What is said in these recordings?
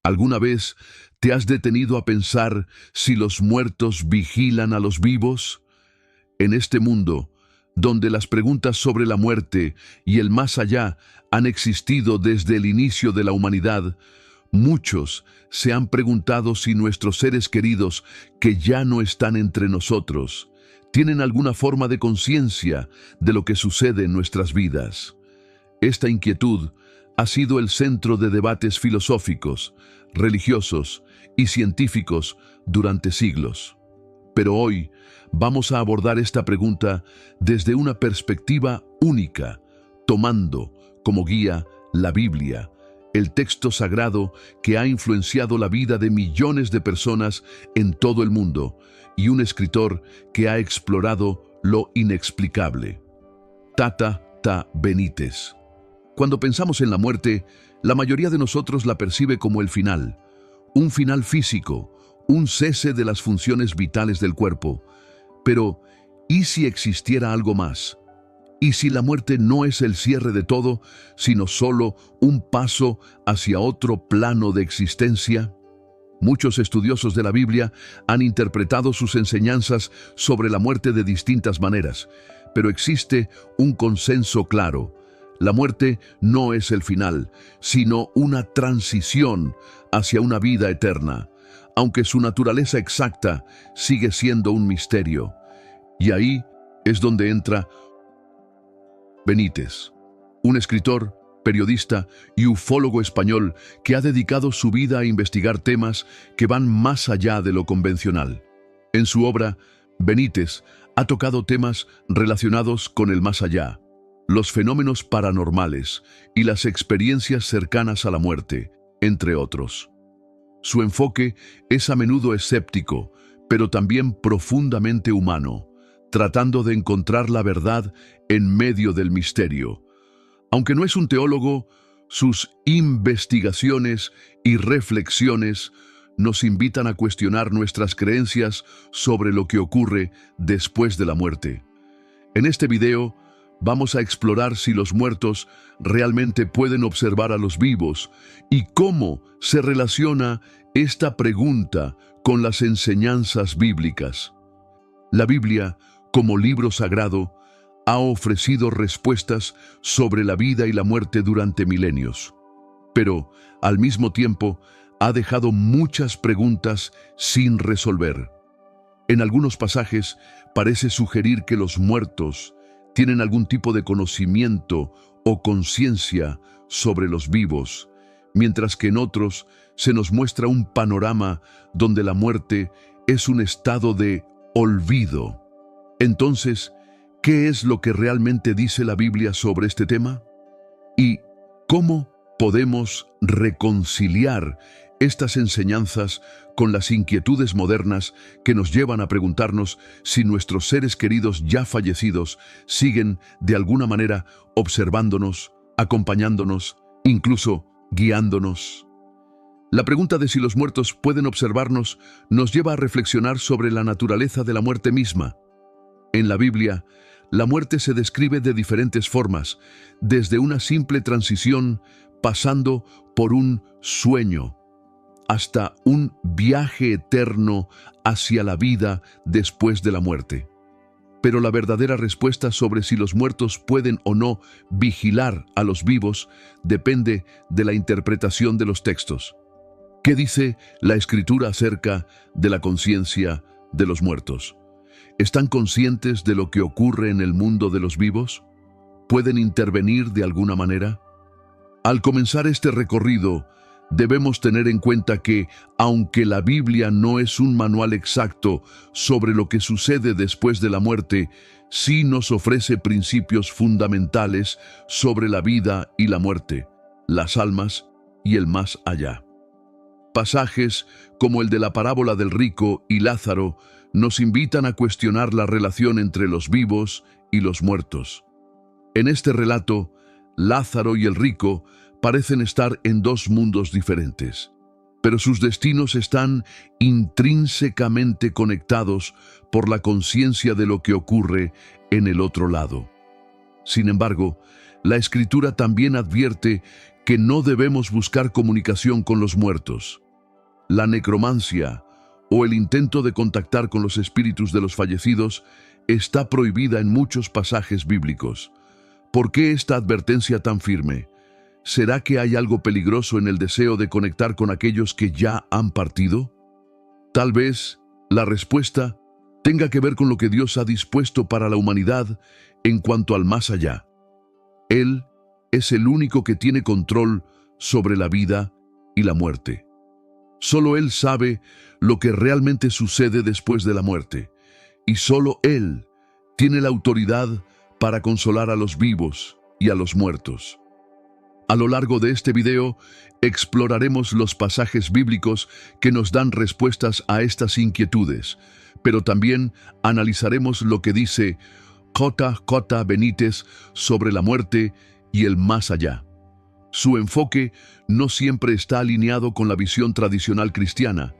¿Alguna vez te has detenido a pensar si los muertos vigilan a los vivos? En este mundo, donde las preguntas sobre la muerte y el más allá han existido desde el inicio de la humanidad, muchos se han preguntado si nuestros seres queridos, que ya no están entre nosotros, tienen alguna forma de conciencia de lo que sucede en nuestras vidas. Esta inquietud ha sido el centro de debates filosóficos, religiosos y científicos durante siglos. Pero hoy vamos a abordar esta pregunta desde una perspectiva única, tomando como guía la Biblia, el texto sagrado que ha influenciado la vida de millones de personas en todo el mundo, y un escritor que ha explorado lo inexplicable. Tata Benítez. Cuando pensamos en la muerte, la mayoría de nosotros la percibe como el final, un final físico, un cese de las funciones vitales del cuerpo. Pero, ¿y si existiera algo más? ¿Y si la muerte no es el cierre de todo, sino solo un paso hacia otro plano de existencia? Muchos estudiosos de la Biblia han interpretado sus enseñanzas sobre la muerte de distintas maneras, pero existe un consenso claro. La muerte no es el final, sino una transición hacia una vida eterna, aunque su naturaleza exacta sigue siendo un misterio. Y ahí es donde entra Benítez, un escritor, periodista y ufólogo español que ha dedicado su vida a investigar temas que van más allá de lo convencional. En su obra, Benítez ha tocado temas relacionados con el más allá, los fenómenos paranormales y las experiencias cercanas a la muerte, entre otros. Su enfoque es a menudo escéptico, pero también profundamente humano, tratando de encontrar la verdad en medio del misterio. Aunque no es un teólogo, sus investigaciones y reflexiones nos invitan a cuestionar nuestras creencias sobre lo que ocurre después de la muerte. En este video, vamos a explorar si los muertos realmente pueden observar a los vivos y cómo se relaciona esta pregunta con las enseñanzas bíblicas. La Biblia, como libro sagrado, ha ofrecido respuestas sobre la vida y la muerte durante milenios, pero al mismo tiempo ha dejado muchas preguntas sin resolver. En algunos pasajes parece sugerir que los muertos tienen algún tipo de conocimiento o conciencia sobre los vivos, mientras que en otros se nos muestra un panorama donde la muerte es un estado de olvido. Entonces, ¿qué es lo que realmente dice la Biblia sobre este tema? ¿Y cómo podemos reconciliar estas enseñanzas con las inquietudes modernas que nos llevan a preguntarnos si nuestros seres queridos ya fallecidos siguen de alguna manera observándonos, acompañándonos, incluso guiándonos? La pregunta de si los muertos pueden observarnos nos lleva a reflexionar sobre la naturaleza de la muerte misma. En la Biblia, la muerte se describe de diferentes formas, desde una simple transición, pasando por un sueño, hasta un viaje eterno hacia la vida después de la muerte. Pero la verdadera respuesta sobre si los muertos pueden o no vigilar a los vivos depende de la interpretación de los textos. ¿Qué dice la Escritura acerca de la conciencia de los muertos? ¿Están conscientes de lo que ocurre en el mundo de los vivos? ¿Pueden intervenir de alguna manera? Al comenzar este recorrido, debemos tener en cuenta que, aunque la Biblia no es un manual exacto sobre lo que sucede después de la muerte, sí nos ofrece principios fundamentales sobre la vida y la muerte, las almas y el más allá. Pasajes como el de la parábola del rico y Lázaro nos invitan a cuestionar la relación entre los vivos y los muertos. En este relato, Lázaro y el rico parecen estar en dos mundos diferentes, pero sus destinos están intrínsecamente conectados por la conciencia de lo que ocurre en el otro lado. Sin embargo, la Escritura también advierte que no debemos buscar comunicación con los muertos. La necromancia, o el intento de contactar con los espíritus de los fallecidos, está prohibida en muchos pasajes bíblicos. ¿Por qué esta advertencia tan firme? ¿Será que hay algo peligroso en el deseo de conectar con aquellos que ya han partido? Tal vez la respuesta tenga que ver con lo que Dios ha dispuesto para la humanidad en cuanto al más allá. Él es el único que tiene control sobre la vida y la muerte. Solo Él sabe lo que realmente sucede después de la muerte, y solo Él tiene la autoridad para consolar a los vivos y a los muertos. A lo largo de este video, exploraremos los pasajes bíblicos que nos dan respuestas a estas inquietudes, pero también analizaremos lo que dice J. Benítez sobre la muerte y el más allá. Su enfoque no siempre está alineado con la visión tradicional cristiana,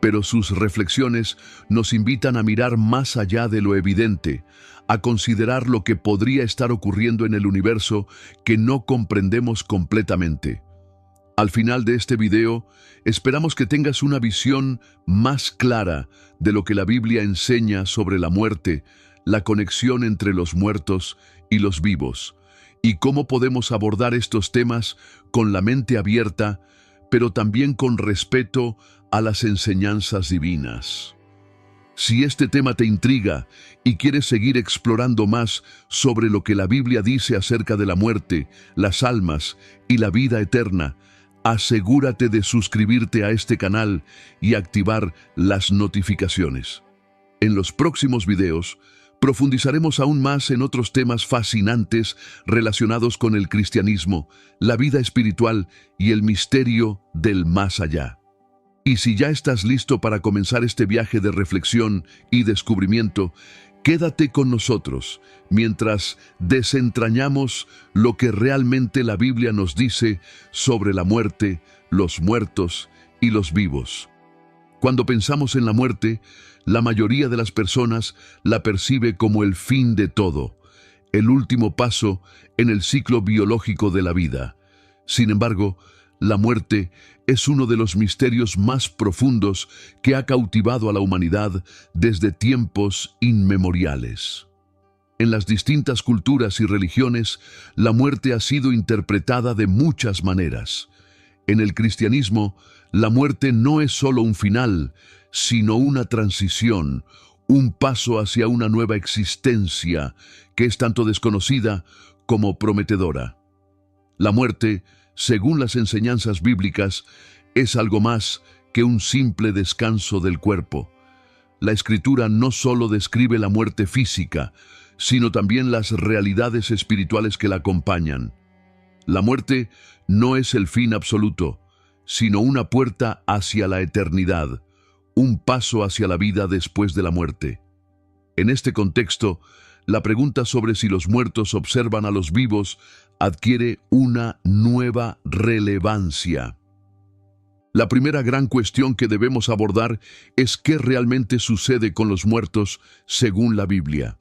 pero sus reflexiones nos invitan a mirar más allá de lo evidente, a considerar lo que podría estar ocurriendo en el universo que no comprendemos completamente. Al final de este video, esperamos que tengas una visión más clara de lo que la Biblia enseña sobre la muerte, la conexión entre los muertos y los vivos, y cómo podemos abordar estos temas con la mente abierta, pero también con respeto a las enseñanzas divinas. Si este tema te intriga y quieres seguir explorando más sobre lo que la Biblia dice acerca de la muerte, las almas y la vida eterna, asegúrate de suscribirte a este canal y activar las notificaciones. En los próximos videos, profundizaremos aún más en otros temas fascinantes relacionados con el cristianismo, la vida espiritual y el misterio del más allá. Y si ya estás listo para comenzar este viaje de reflexión y descubrimiento, quédate con nosotros mientras desentrañamos lo que realmente la Biblia nos dice sobre la muerte, los muertos y los vivos. Cuando pensamos en la muerte, la mayoría de las personas la percibe como el fin de todo, el último paso en el ciclo biológico de la vida. Sin embargo, la muerte es uno de los misterios más profundos que ha cautivado a la humanidad desde tiempos inmemoriales. En las distintas culturas y religiones, la muerte ha sido interpretada de muchas maneras. En el cristianismo, la muerte no es solo un final, sino una transición, un paso hacia una nueva existencia que es tanto desconocida como prometedora. La muerte, según las enseñanzas bíblicas, es algo más que un simple descanso del cuerpo. La Escritura no solo describe la muerte física, sino también las realidades espirituales que la acompañan. La muerte no es el fin absoluto, sino una puerta hacia la eternidad, un paso hacia la vida después de la muerte. En este contexto, la pregunta sobre si los muertos observan a los vivos adquiere una nueva relevancia. La primera gran cuestión que debemos abordar es qué realmente sucede con los muertos según la Biblia.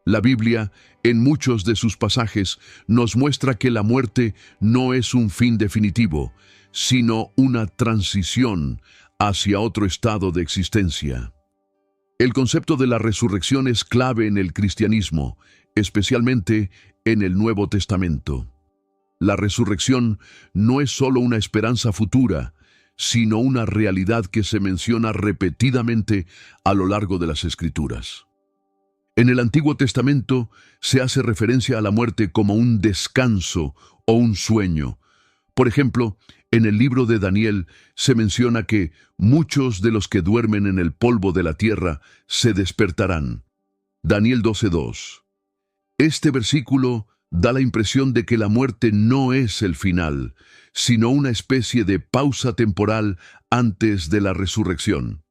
La Biblia, en muchos de sus pasajes, nos muestra que la muerte no es un fin definitivo, sino una transición hacia otro estado de existencia. El concepto de la resurrección es clave en el cristianismo, especialmente en el Nuevo Testamento. La resurrección no es solo una esperanza futura, sino una realidad que se menciona repetidamente a lo largo de las Escrituras. En el Antiguo Testamento se hace referencia a la muerte como un descanso o un sueño. Por ejemplo, en el libro de Daniel se menciona que muchos de los que duermen en el polvo de la tierra se despertarán. Daniel 12:2. Este versículo da la impresión de que la muerte no es el final, sino una especie de pausa temporal antes de la resurrección.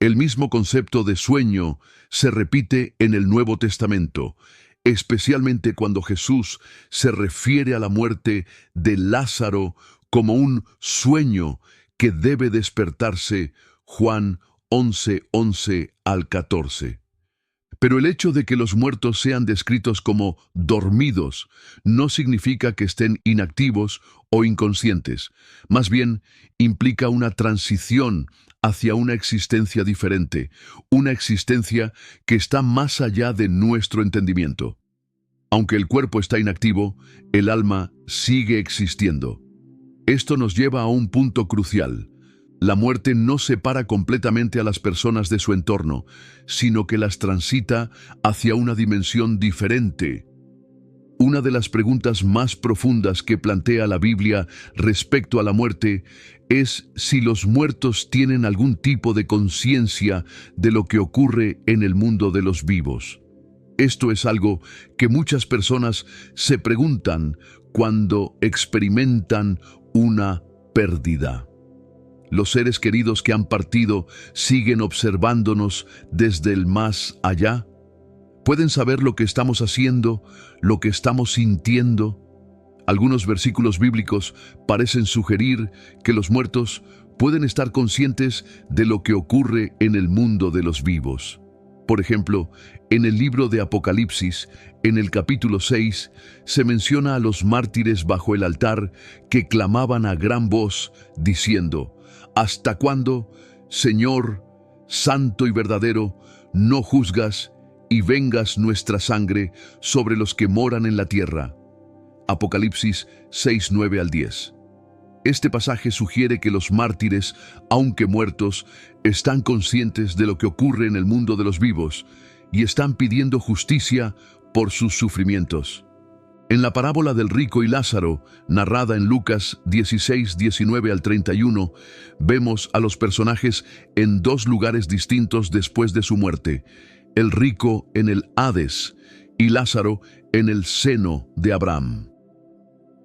El mismo concepto de sueño se repite en el Nuevo Testamento, especialmente cuando Jesús se refiere a la muerte de Lázaro como un sueño que debe despertarse, Juan 11:11 al 14. Pero el hecho de que los muertos sean descritos como dormidos no significa que estén inactivos o inconscientes. Más bien, implica una transición hacia una existencia diferente, una existencia que está más allá de nuestro entendimiento. Aunque el cuerpo está inactivo, el alma sigue existiendo. Esto nos lleva a un punto crucial. La muerte no separa completamente a las personas de su entorno, sino que las transita hacia una dimensión diferente. Una de las preguntas más profundas que plantea la Biblia respecto a la muerte es si los muertos tienen algún tipo de conciencia de lo que ocurre en el mundo de los vivos. Esto es algo que muchas personas se preguntan cuando experimentan una pérdida. Los seres queridos que han partido siguen observándonos desde el más allá. ¿Pueden saber lo que estamos haciendo, lo que estamos sintiendo? Algunos versículos bíblicos parecen sugerir que los muertos pueden estar conscientes de lo que ocurre en el mundo de los vivos. Por ejemplo, en el libro de Apocalipsis, en el capítulo 6, se menciona a los mártires bajo el altar que clamaban a gran voz, diciendo: ¿Hasta cuándo, Señor, santo y verdadero, no juzgas y vengas nuestra sangre sobre los que moran en la tierra? Apocalipsis 6, 9 al 10. Este pasaje sugiere que los mártires, aunque muertos, están conscientes de lo que ocurre en el mundo de los vivos y están pidiendo justicia por sus sufrimientos. En la parábola del rico y Lázaro, narrada en Lucas 16, 19 al 31, vemos a los personajes en dos lugares distintos después de su muerte: el rico en el Hades y Lázaro en el seno de Abraham.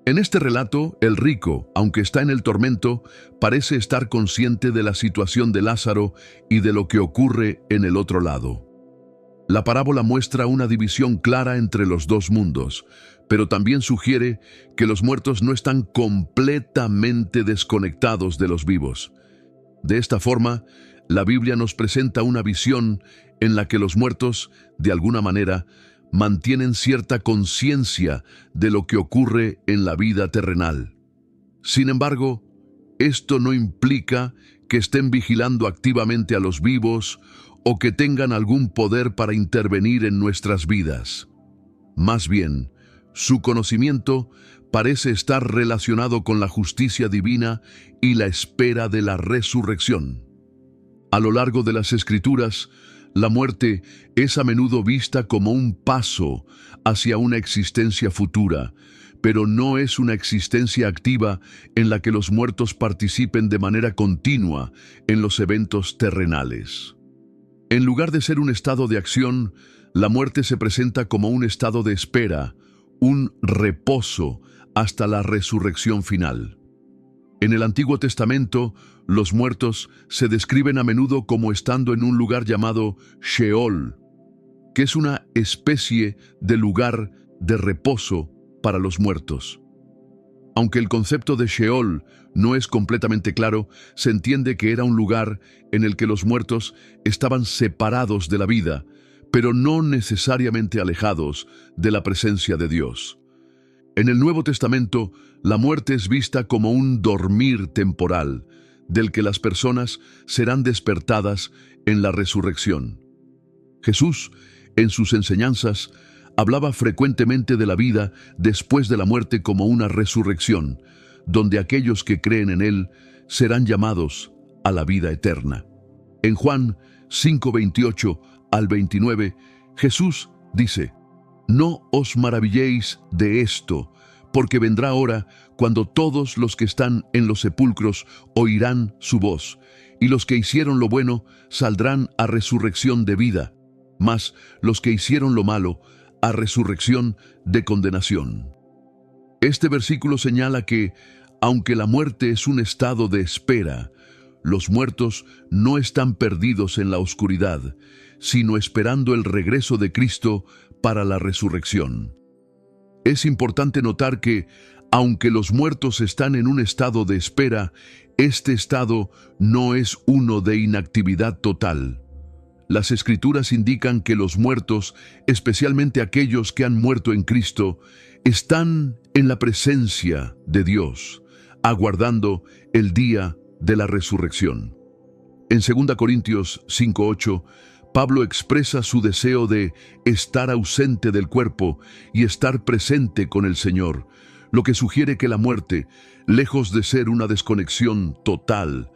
En este relato, el rico, aunque está en el tormento, parece estar consciente de la situación de Lázaro y de lo que ocurre en el otro lado. La parábola muestra una división clara entre los dos mundos, pero también sugiere que los muertos no están completamente desconectados de los vivos. De esta forma, la Biblia nos presenta una visión en la que los muertos, de alguna manera, mantienen cierta conciencia de lo que ocurre en la vida terrenal. Sin embargo, esto no implica que estén vigilando activamente a los vivos o que tengan algún poder para intervenir en nuestras vidas. Más bien, su conocimiento parece estar relacionado con la justicia divina y la espera de la resurrección. A lo largo de las Escrituras, la muerte es a menudo vista como un paso hacia una existencia futura, pero no es una existencia activa en la que los muertos participen de manera continua en los eventos terrenales. En lugar de ser un estado de acción, la muerte se presenta como un estado de espera, un reposo hasta la resurrección final. En el Antiguo Testamento, los muertos se describen a menudo como estando en un lugar llamado Sheol, que es una especie de lugar de reposo para los muertos. Aunque el concepto de Sheol no es completamente claro, se entiende que era un lugar en el que los muertos estaban separados de la vida, pero no necesariamente alejados de la presencia de Dios. En el Nuevo Testamento, la muerte es vista como un dormir temporal, del que las personas serán despertadas en la resurrección. Jesús, en sus enseñanzas, hablaba frecuentemente de la vida después de la muerte como una resurrección, donde aquellos que creen en Él serán llamados a la vida eterna. En Juan 5:28 al 29, Jesús dice: «No os maravilléis de esto, porque vendrá hora cuando todos los que están en los sepulcros oirán su voz, y los que hicieron lo bueno saldrán a resurrección de vida, mas los que hicieron lo malo a resurrección de condenación». Este versículo señala que, aunque la muerte es un estado de espera, los muertos no están perdidos en la oscuridad, sino esperando el regreso de Cristo para la resurrección. Es importante notar que, aunque los muertos están en un estado de espera, este estado no es uno de inactividad total. Las Escrituras indican que los muertos, especialmente aquellos que han muerto en Cristo, están en la presencia de Dios, aguardando el día de la resurrección. En 2 Corintios 5:8, Pablo expresa su deseo de estar ausente del cuerpo y estar presente con el Señor, lo que sugiere que la muerte, lejos de ser una desconexión total,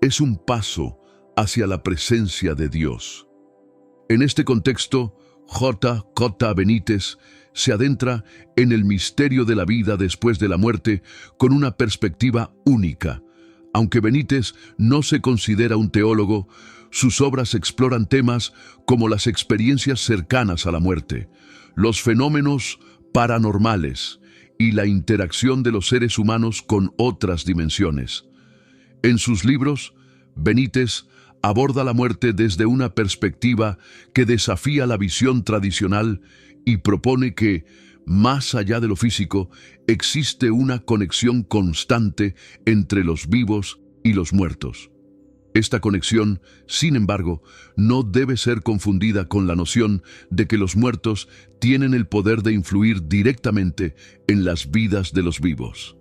es un paso hacia la presencia de Dios. En este contexto, J. Benítez se adentra en el misterio de la vida después de la muerte con una perspectiva única. Aunque Benítez no se considera un teólogo, sus obras exploran temas como las experiencias cercanas a la muerte, los fenómenos paranormales y la interacción de los seres humanos con otras dimensiones. En sus libros, Benítez aborda la muerte desde una perspectiva que desafía la visión tradicional y propone que, más allá de lo físico, existe una conexión constante entre los vivos y los muertos. Esta conexión, sin embargo, no debe ser confundida con la noción de que los muertos tienen el poder de influir directamente en las vidas de los vivos.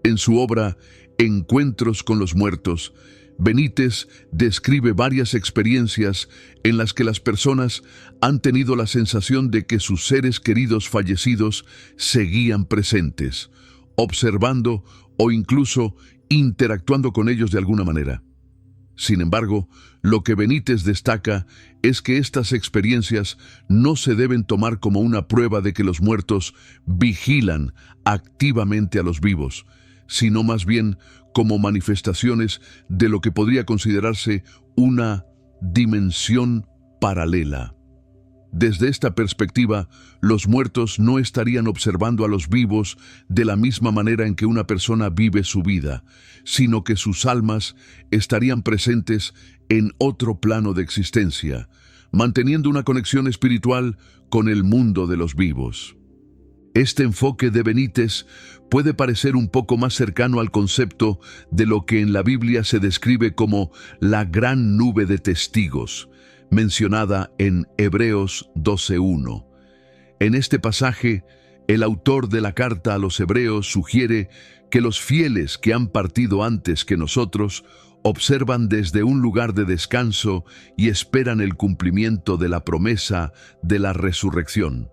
En su obra Encuentros con los muertos, Benítez describe varias experiencias en las que las personas han tenido la sensación de que sus seres queridos fallecidos seguían presentes, observando o incluso interactuando con ellos de alguna manera. Sin embargo, lo que Benítez destaca es que estas experiencias no se deben tomar como una prueba de que los muertos vigilan activamente a los vivos, sino más bien como manifestaciones de lo que podría considerarse una dimensión paralela. Desde esta perspectiva, los muertos no estarían observando a los vivos de la misma manera en que una persona vive su vida, sino que sus almas estarían presentes en otro plano de existencia, manteniendo una conexión espiritual con el mundo de los vivos. Este enfoque de Benítez puede parecer un poco más cercano al concepto de lo que en la Biblia se describe como la gran nube de testigos, mencionada en Hebreos 12:1. En este pasaje, el autor de la carta a los Hebreos sugiere que los fieles que han partido antes que nosotros observan desde un lugar de descanso y esperan el cumplimiento de la promesa de la resurrección.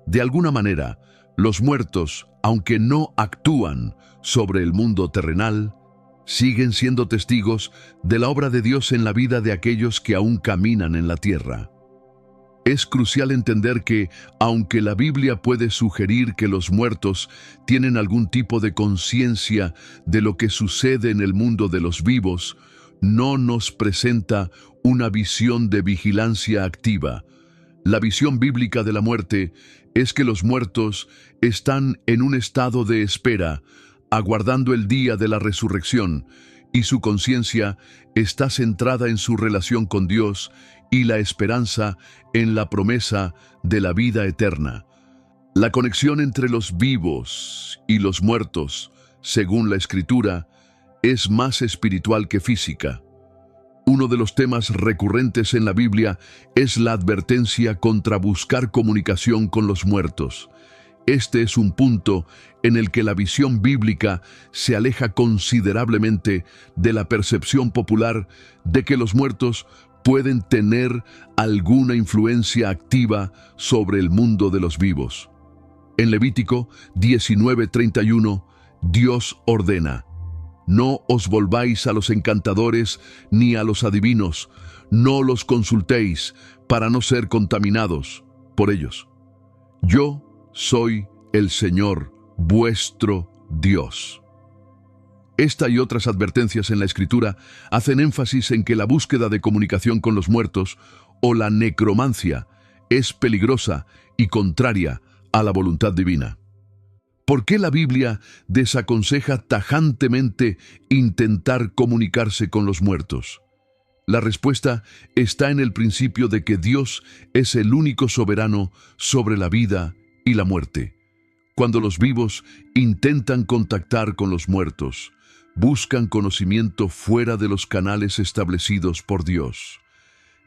De alguna manera, los muertos, aunque no actúan sobre el mundo terrenal, siguen siendo testigos de la obra de Dios en la vida de aquellos que aún caminan en la tierra. Es crucial entender que, aunque la Biblia puede sugerir que los muertos tienen algún tipo de conciencia de lo que sucede en el mundo de los vivos, no nos presenta una visión de vigilancia activa. La visión bíblica de la muerte es que los muertos están en un estado de espera, aguardando el día de la resurrección, y su conciencia está centrada en su relación con Dios y la esperanza en la promesa de la vida eterna. La conexión entre los vivos y los muertos, según la Escritura, es más espiritual que física. Uno de los temas recurrentes en la Biblia es la advertencia contra buscar comunicación con los muertos. Este es un punto en el que la visión bíblica se aleja considerablemente de la percepción popular de que los muertos pueden tener alguna influencia activa sobre el mundo de los vivos. En Levítico 19:31, Dios ordena: no os volváis a los encantadores ni a los adivinos, no los consultéis para no ser contaminados por ellos. Yo soy el Señor, vuestro Dios. Esta y otras advertencias en la Escritura hacen énfasis en que la búsqueda de comunicación con los muertos, o la necromancia, es peligrosa y contraria a la voluntad divina. ¿Por qué la Biblia desaconseja tajantemente intentar comunicarse con los muertos? La respuesta está en el principio de que Dios es el único soberano sobre la vida y la muerte. Cuando los vivos intentan contactar con los muertos, buscan conocimiento fuera de los canales establecidos por Dios.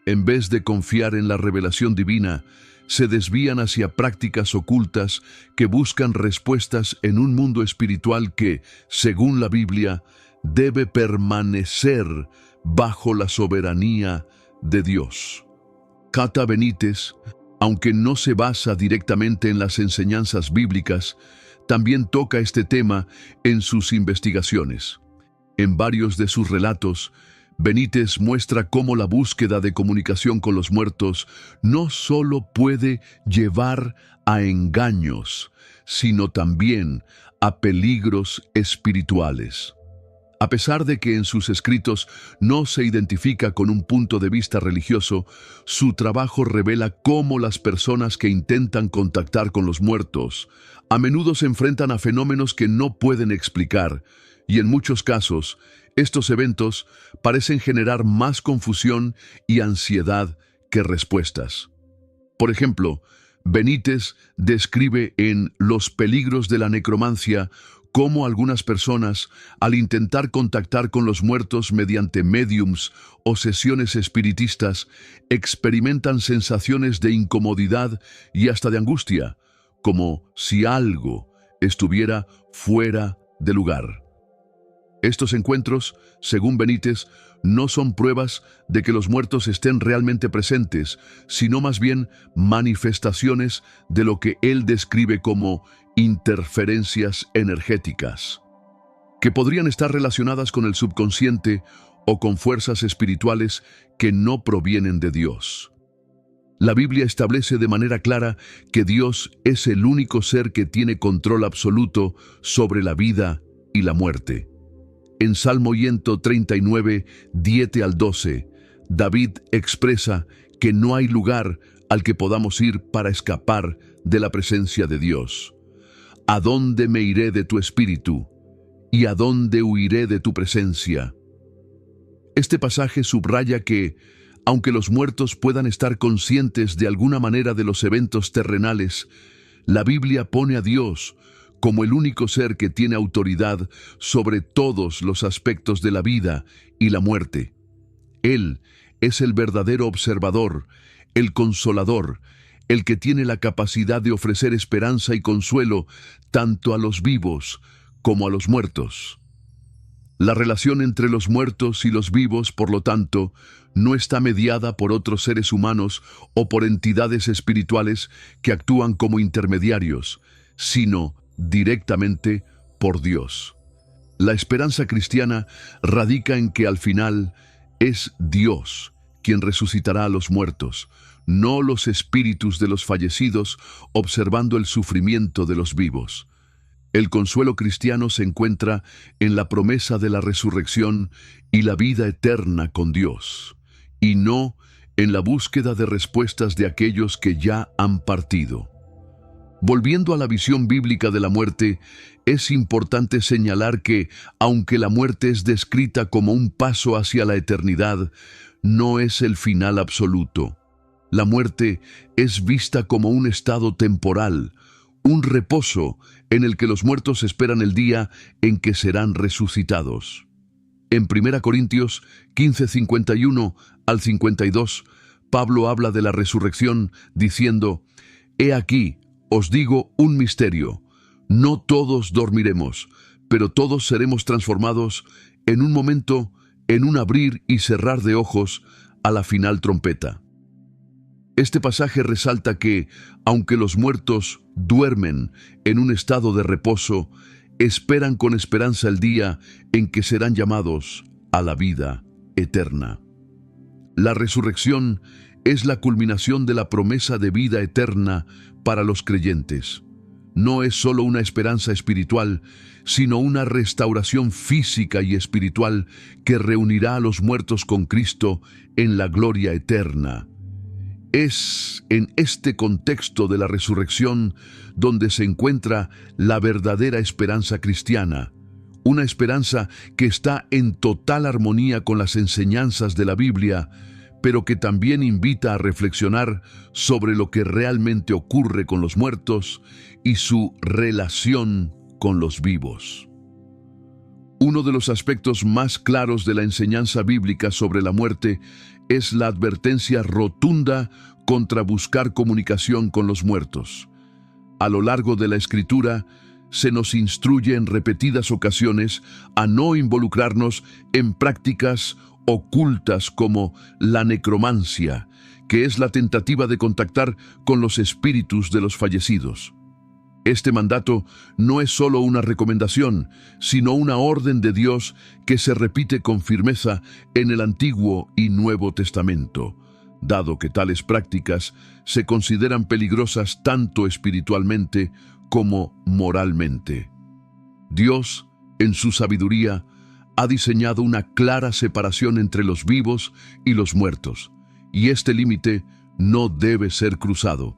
en vez de confiar en la revelación divina, se desvían hacia prácticas ocultas que buscan respuestas en un mundo espiritual que, según la Biblia, debe permanecer bajo la soberanía de Dios. Cata Benítez, aunque no se basa directamente en las enseñanzas bíblicas, también toca este tema en sus investigaciones. En varios de sus relatos, Benítez muestra cómo la búsqueda de comunicación con los muertos no solo puede llevar a engaños, sino también a peligros espirituales. A pesar de que en sus escritos no se identifica con un punto de vista religioso, su trabajo revela cómo las personas que intentan contactar con los muertos a menudo se enfrentan a fenómenos que no pueden explicar, y en muchos casos, estos eventos parecen generar más confusión y ansiedad que respuestas. Por ejemplo, Benítez describe en Los peligros de la necromancia cómo algunas personas, al intentar contactar con los muertos mediante médiums o sesiones espiritistas, experimentan sensaciones de incomodidad y hasta de angustia, como si algo estuviera fuera de lugar. Estos encuentros, según Benítez, no son pruebas de que los muertos estén realmente presentes, sino más bien manifestaciones de lo que él describe como interferencias energéticas, que podrían estar relacionadas con el subconsciente o con fuerzas espirituales que no provienen de Dios. La Biblia establece de manera clara que Dios es el único ser que tiene control absoluto sobre la vida y la muerte. En Salmo 139, 10 al 12, David expresa que no hay lugar al que podamos ir para escapar de la presencia de Dios. ¿A dónde me iré de tu espíritu? ¿Y a dónde huiré de tu presencia? Este pasaje subraya que, aunque los muertos puedan estar conscientes de alguna manera de los eventos terrenales, la Biblia pone a Dios como el único ser que tiene autoridad sobre todos los aspectos de la vida y la muerte. Él es el verdadero observador, el consolador, el que tiene la capacidad de ofrecer esperanza y consuelo tanto a los vivos como a los muertos. La relación entre los muertos y los vivos, por lo tanto, no está mediada por otros seres humanos o por entidades espirituales que actúan como intermediarios, sino directamente por Dios. La esperanza cristiana radica en que al final es Dios quien resucitará a los muertos, no los espíritus de los fallecidos observando el sufrimiento de los vivos. El consuelo cristiano se encuentra en la promesa de la resurrección y la vida eterna con Dios, y no en la búsqueda de respuestas de aquellos que ya han partido. Volviendo a la visión bíblica de la muerte, es importante señalar que, aunque la muerte es descrita como un paso hacia la eternidad, no es el final absoluto. La muerte es vista como un estado temporal, un reposo en el que los muertos esperan el día en que serán resucitados. En 1 Corintios 15, 51 al 52, Pablo habla de la resurrección diciendo: «He aquí, os digo un misterio, no todos dormiremos, pero todos seremos transformados en un momento, en un abrir y cerrar de ojos, a la final trompeta». Este pasaje resalta que, aunque los muertos duermen en un estado de reposo, esperan con esperanza el día en que serán llamados a la vida eterna. La resurrección es la culminación de la promesa de vida eterna para los creyentes. No es solo una esperanza espiritual, sino una restauración física y espiritual que reunirá a los muertos con Cristo en la gloria eterna. Es en este contexto de la resurrección donde se encuentra la verdadera esperanza cristiana, una esperanza que está en total armonía con las enseñanzas de la Biblia, pero que también invita a reflexionar sobre lo que realmente ocurre con los muertos y su relación con los vivos. Uno de los aspectos más claros de la enseñanza bíblica sobre la muerte es la advertencia rotunda contra buscar comunicación con los muertos. A lo largo de la Escritura, se nos instruye en repetidas ocasiones a no involucrarnos en prácticas ocultas como la necromancia, que es la tentativa de contactar con los espíritus de los fallecidos. Este mandato no es solo una recomendación, sino una orden de Dios que se repite con firmeza en el Antiguo y Nuevo Testamento, dado que tales prácticas se consideran peligrosas tanto espiritualmente como moralmente. Dios, en su sabiduría, ha diseñado una clara separación entre los vivos y los muertos, y este límite no debe ser cruzado.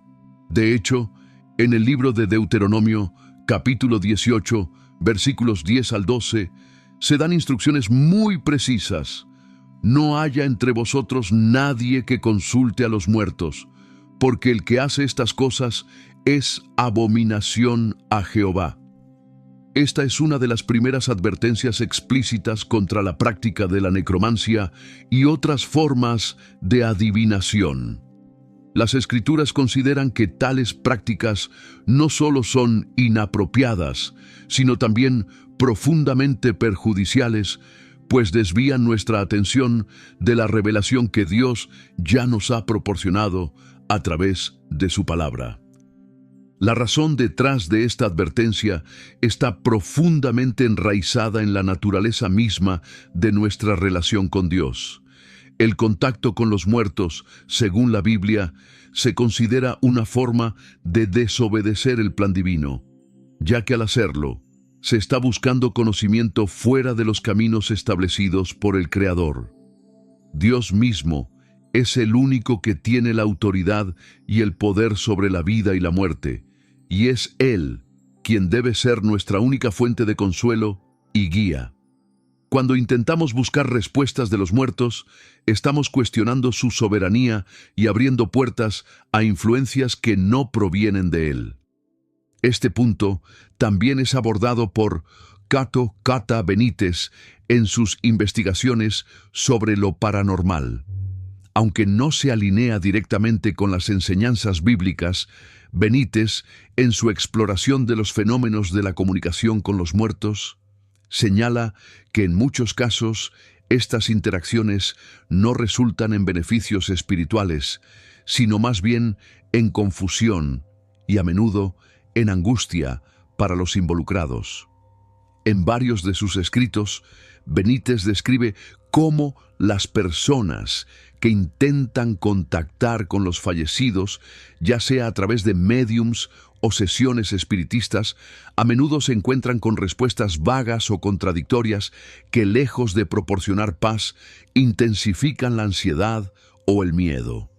De hecho, en el libro de Deuteronomio, capítulo 18, versículos 10 al 12, se dan instrucciones muy precisas. No haya entre vosotros nadie que consulte a los muertos, porque el que hace estas cosas es abominación a Jehová. Esta es una de las primeras advertencias explícitas contra la práctica de la necromancia y otras formas de adivinación. Las Escrituras consideran que tales prácticas no solo son inapropiadas, sino también profundamente perjudiciales, pues desvían nuestra atención de la revelación que Dios ya nos ha proporcionado a través de su palabra. La razón detrás de esta advertencia está profundamente enraizada en la naturaleza misma de nuestra relación con Dios. El contacto con los muertos, según la Biblia, se considera una forma de desobedecer el plan divino, ya que al hacerlo, se está buscando conocimiento fuera de los caminos establecidos por el Creador. Dios mismo es el único que tiene la autoridad y el poder sobre la vida y la muerte, y es Él quien debe ser nuestra única fuente de consuelo y guía. Cuando intentamos buscar respuestas de los muertos, estamos cuestionando su soberanía y abriendo puertas a influencias que no provienen de Él. Este punto también es abordado por Cato Cata Benítez en sus investigaciones sobre lo paranormal. Aunque no se alinea directamente con las enseñanzas bíblicas, Benítez, en su exploración de los fenómenos de la comunicación con los muertos, señala que en muchos casos estas interacciones no resultan en beneficios espirituales, sino más bien en confusión y a menudo en angustia para los involucrados. En varios de sus escritos, Benítez describe cómo las personas que intentan contactar con los fallecidos, ya sea a través de médiums o sesiones espiritistas, a menudo se encuentran con respuestas vagas o contradictorias que, lejos de proporcionar paz, intensifican la ansiedad o el miedo.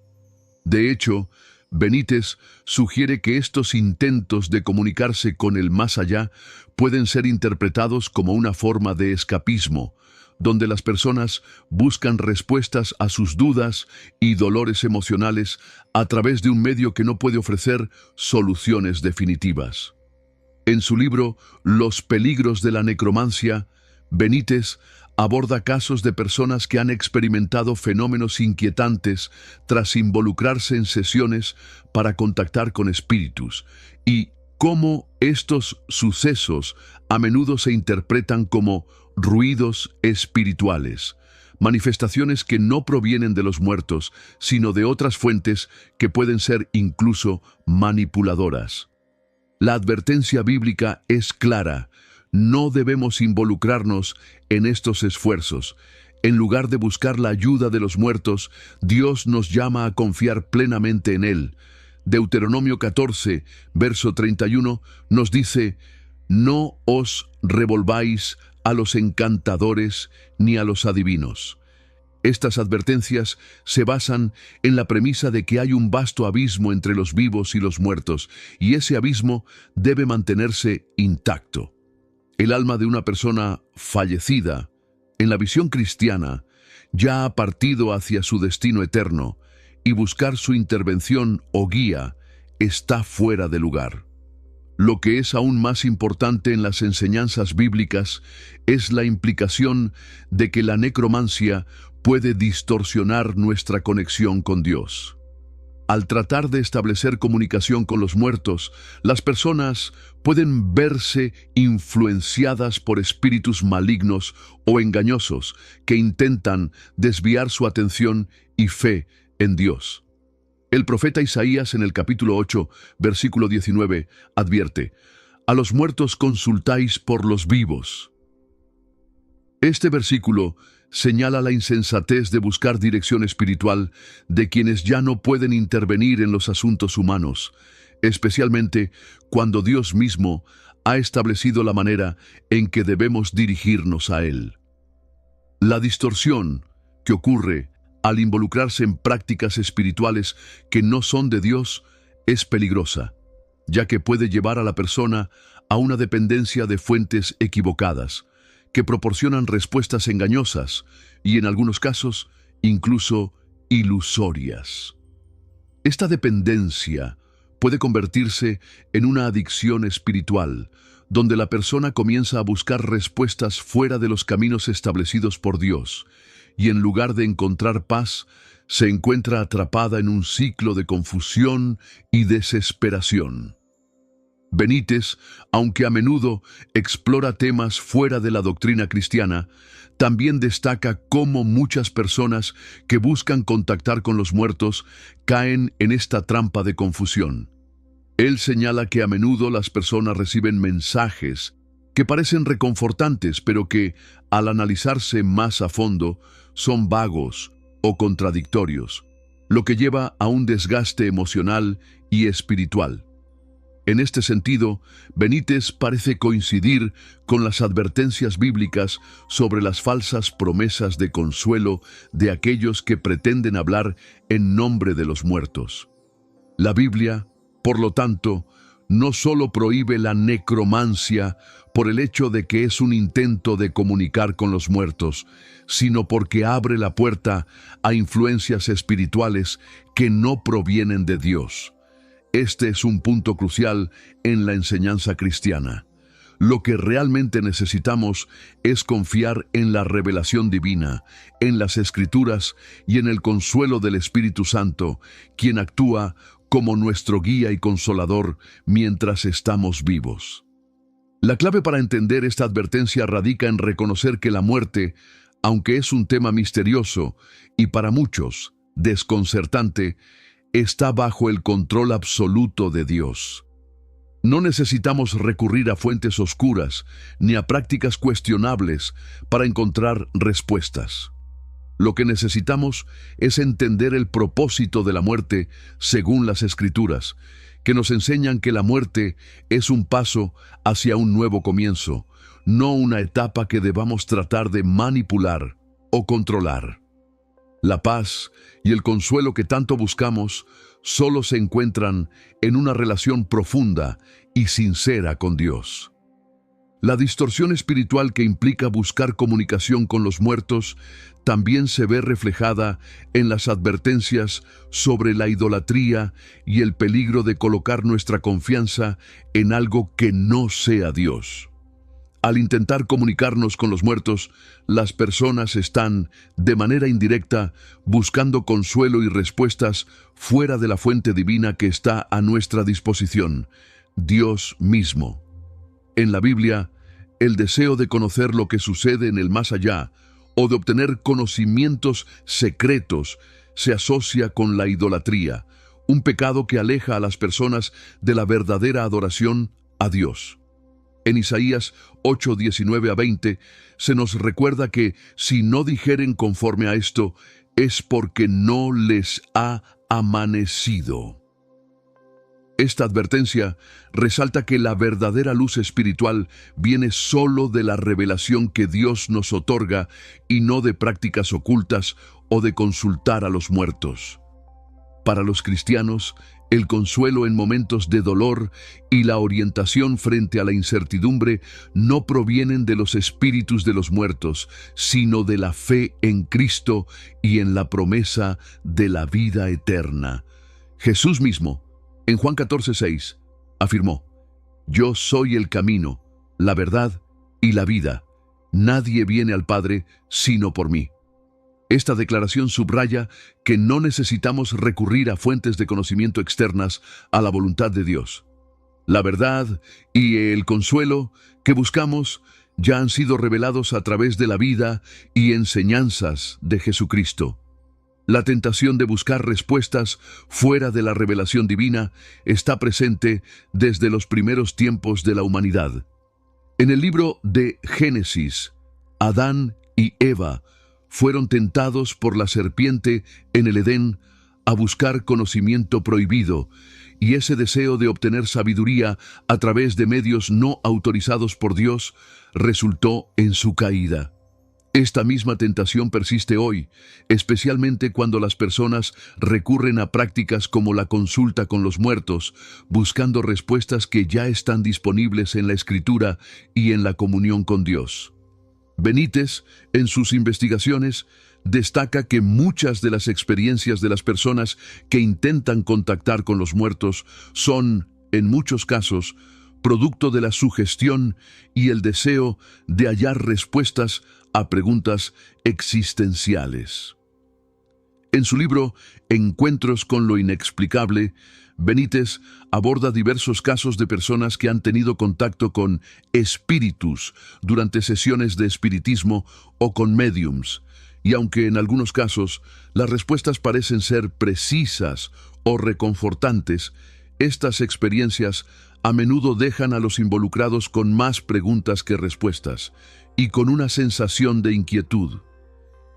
De hecho, Benítez sugiere que estos intentos de comunicarse con el más allá pueden ser interpretados como una forma de escapismo, donde las personas buscan respuestas a sus dudas y dolores emocionales a través de un medio que no puede ofrecer soluciones definitivas. En su libro Los peligros de la necromancia, Benítez aborda casos de personas que han experimentado fenómenos inquietantes tras involucrarse en sesiones para contactar con espíritus, y cómo estos sucesos a menudo se interpretan como ruidos espirituales, manifestaciones que no provienen de los muertos, sino de otras fuentes que pueden ser incluso manipuladoras. La advertencia bíblica es clara: no debemos involucrarnos en estos esfuerzos. En lugar de buscar la ayuda de los muertos, Dios nos llama a confiar plenamente en Él. Deuteronomio 14, verso 31, nos dice: no os revolváis a los encantadores ni a los adivinos. Estas advertencias se basan en la premisa de que hay un vasto abismo entre los vivos y los muertos, y ese abismo debe mantenerse intacto. El alma de una persona fallecida, en la visión cristiana, ya ha partido hacia su destino eterno, y buscar su intervención o guía está fuera de lugar. Lo que es aún más importante en las enseñanzas bíblicas es la implicación de que la necromancia puede distorsionar nuestra conexión con Dios. Al tratar de establecer comunicación con los muertos, las personas pueden verse influenciadas por espíritus malignos o engañosos que intentan desviar su atención y fe en Dios. El profeta Isaías en el capítulo 8, versículo 19, advierte: «A los muertos consultáis por los vivos». Este versículo señala la insensatez de buscar dirección espiritual de quienes ya no pueden intervenir en los asuntos humanos, especialmente cuando Dios mismo ha establecido la manera en que debemos dirigirnos a Él. La distorsión que ocurre al involucrarse en prácticas espirituales que no son de Dios es peligrosa, ya que puede llevar a la persona a una dependencia de fuentes equivocadas, que proporcionan respuestas engañosas y, en algunos casos, incluso ilusorias. Esta dependencia puede convertirse en una adicción espiritual, donde la persona comienza a buscar respuestas fuera de los caminos establecidos por Dios, y en lugar de encontrar paz, se encuentra atrapada en un ciclo de confusión y desesperación. Benítez, aunque a menudo explora temas fuera de la doctrina cristiana, también destaca cómo muchas personas que buscan contactar con los muertos caen en esta trampa de confusión. Él señala que a menudo las personas reciben mensajes que parecen reconfortantes, pero que, al analizarse más a fondo, son vagos o contradictorios, lo que lleva a un desgaste emocional y espiritual. En este sentido, Benítez parece coincidir con las advertencias bíblicas sobre las falsas promesas de consuelo de aquellos que pretenden hablar en nombre de los muertos. La Biblia, por lo tanto, no solo prohíbe la necromancia por el hecho de que es un intento de comunicar con los muertos, sino porque abre la puerta a influencias espirituales que no provienen de Dios. Este es un punto crucial en la enseñanza cristiana. Lo que realmente necesitamos es confiar en la revelación divina, en las Escrituras y en el consuelo del Espíritu Santo, quien actúa como nuestro guía y consolador mientras estamos vivos. La clave para entender esta advertencia radica en reconocer que la muerte, aunque es un tema misterioso y para muchos desconcertante, está bajo el control absoluto de Dios. No necesitamos recurrir a fuentes oscuras ni a prácticas cuestionables para encontrar respuestas. Lo que necesitamos es entender el propósito de la muerte según las Escrituras, que nos enseñan que la muerte es un paso hacia un nuevo comienzo, no una etapa que debamos tratar de manipular o controlar. La paz y el consuelo que tanto buscamos solo se encuentran en una relación profunda y sincera con Dios. La distorsión espiritual que implica buscar comunicación con los muertos también se ve reflejada en las advertencias sobre la idolatría y el peligro de colocar nuestra confianza en algo que no sea Dios. Al intentar comunicarnos con los muertos, las personas están, de manera indirecta, buscando consuelo y respuestas fuera de la fuente divina que está a nuestra disposición, Dios mismo. En la Biblia, el deseo de conocer lo que sucede en el más allá o de obtener conocimientos secretos se asocia con la idolatría, un pecado que aleja a las personas de la verdadera adoración a Dios. En Isaías 8, 19 a 20, se nos recuerda que si no dijeren conforme a esto, es porque no les ha amanecido. Esta advertencia resalta que la verdadera luz espiritual viene solo de la revelación que Dios nos otorga y no de prácticas ocultas o de consultar a los muertos. Para los cristianos, el consuelo en momentos de dolor y la orientación frente a la incertidumbre no provienen de los espíritus de los muertos, sino de la fe en Cristo y en la promesa de la vida eterna. Jesús mismo, en Juan 14:6, afirmó: «Yo soy el camino, la verdad y la vida. Nadie viene al Padre sino por mí». Esta declaración subraya que no necesitamos recurrir a fuentes de conocimiento externas a la voluntad de Dios. La verdad y el consuelo que buscamos ya han sido revelados a través de la vida y enseñanzas de Jesucristo. La tentación de buscar respuestas fuera de la revelación divina está presente desde los primeros tiempos de la humanidad. En el libro de Génesis, Adán y Eva fueron tentados por la serpiente en el Edén a buscar conocimiento prohibido, y ese deseo de obtener sabiduría a través de medios no autorizados por Dios resultó en su caída. Esta misma tentación persiste hoy, especialmente cuando las personas recurren a prácticas como la consulta con los muertos, buscando respuestas que ya están disponibles en la Escritura y en la comunión con Dios. Benítez, en sus investigaciones, destaca que muchas de las experiencias de las personas que intentan contactar con los muertos son, en muchos casos, producto de la sugestión y el deseo de hallar respuestas a preguntas existenciales. En su libro Encuentros con lo inexplicable, Benítez aborda diversos casos de personas que han tenido contacto con espíritus durante sesiones de espiritismo o con médiums, y aunque en algunos casos las respuestas parecen ser precisas o reconfortantes, estas experiencias a menudo dejan a los involucrados con más preguntas que respuestas y con una sensación de inquietud.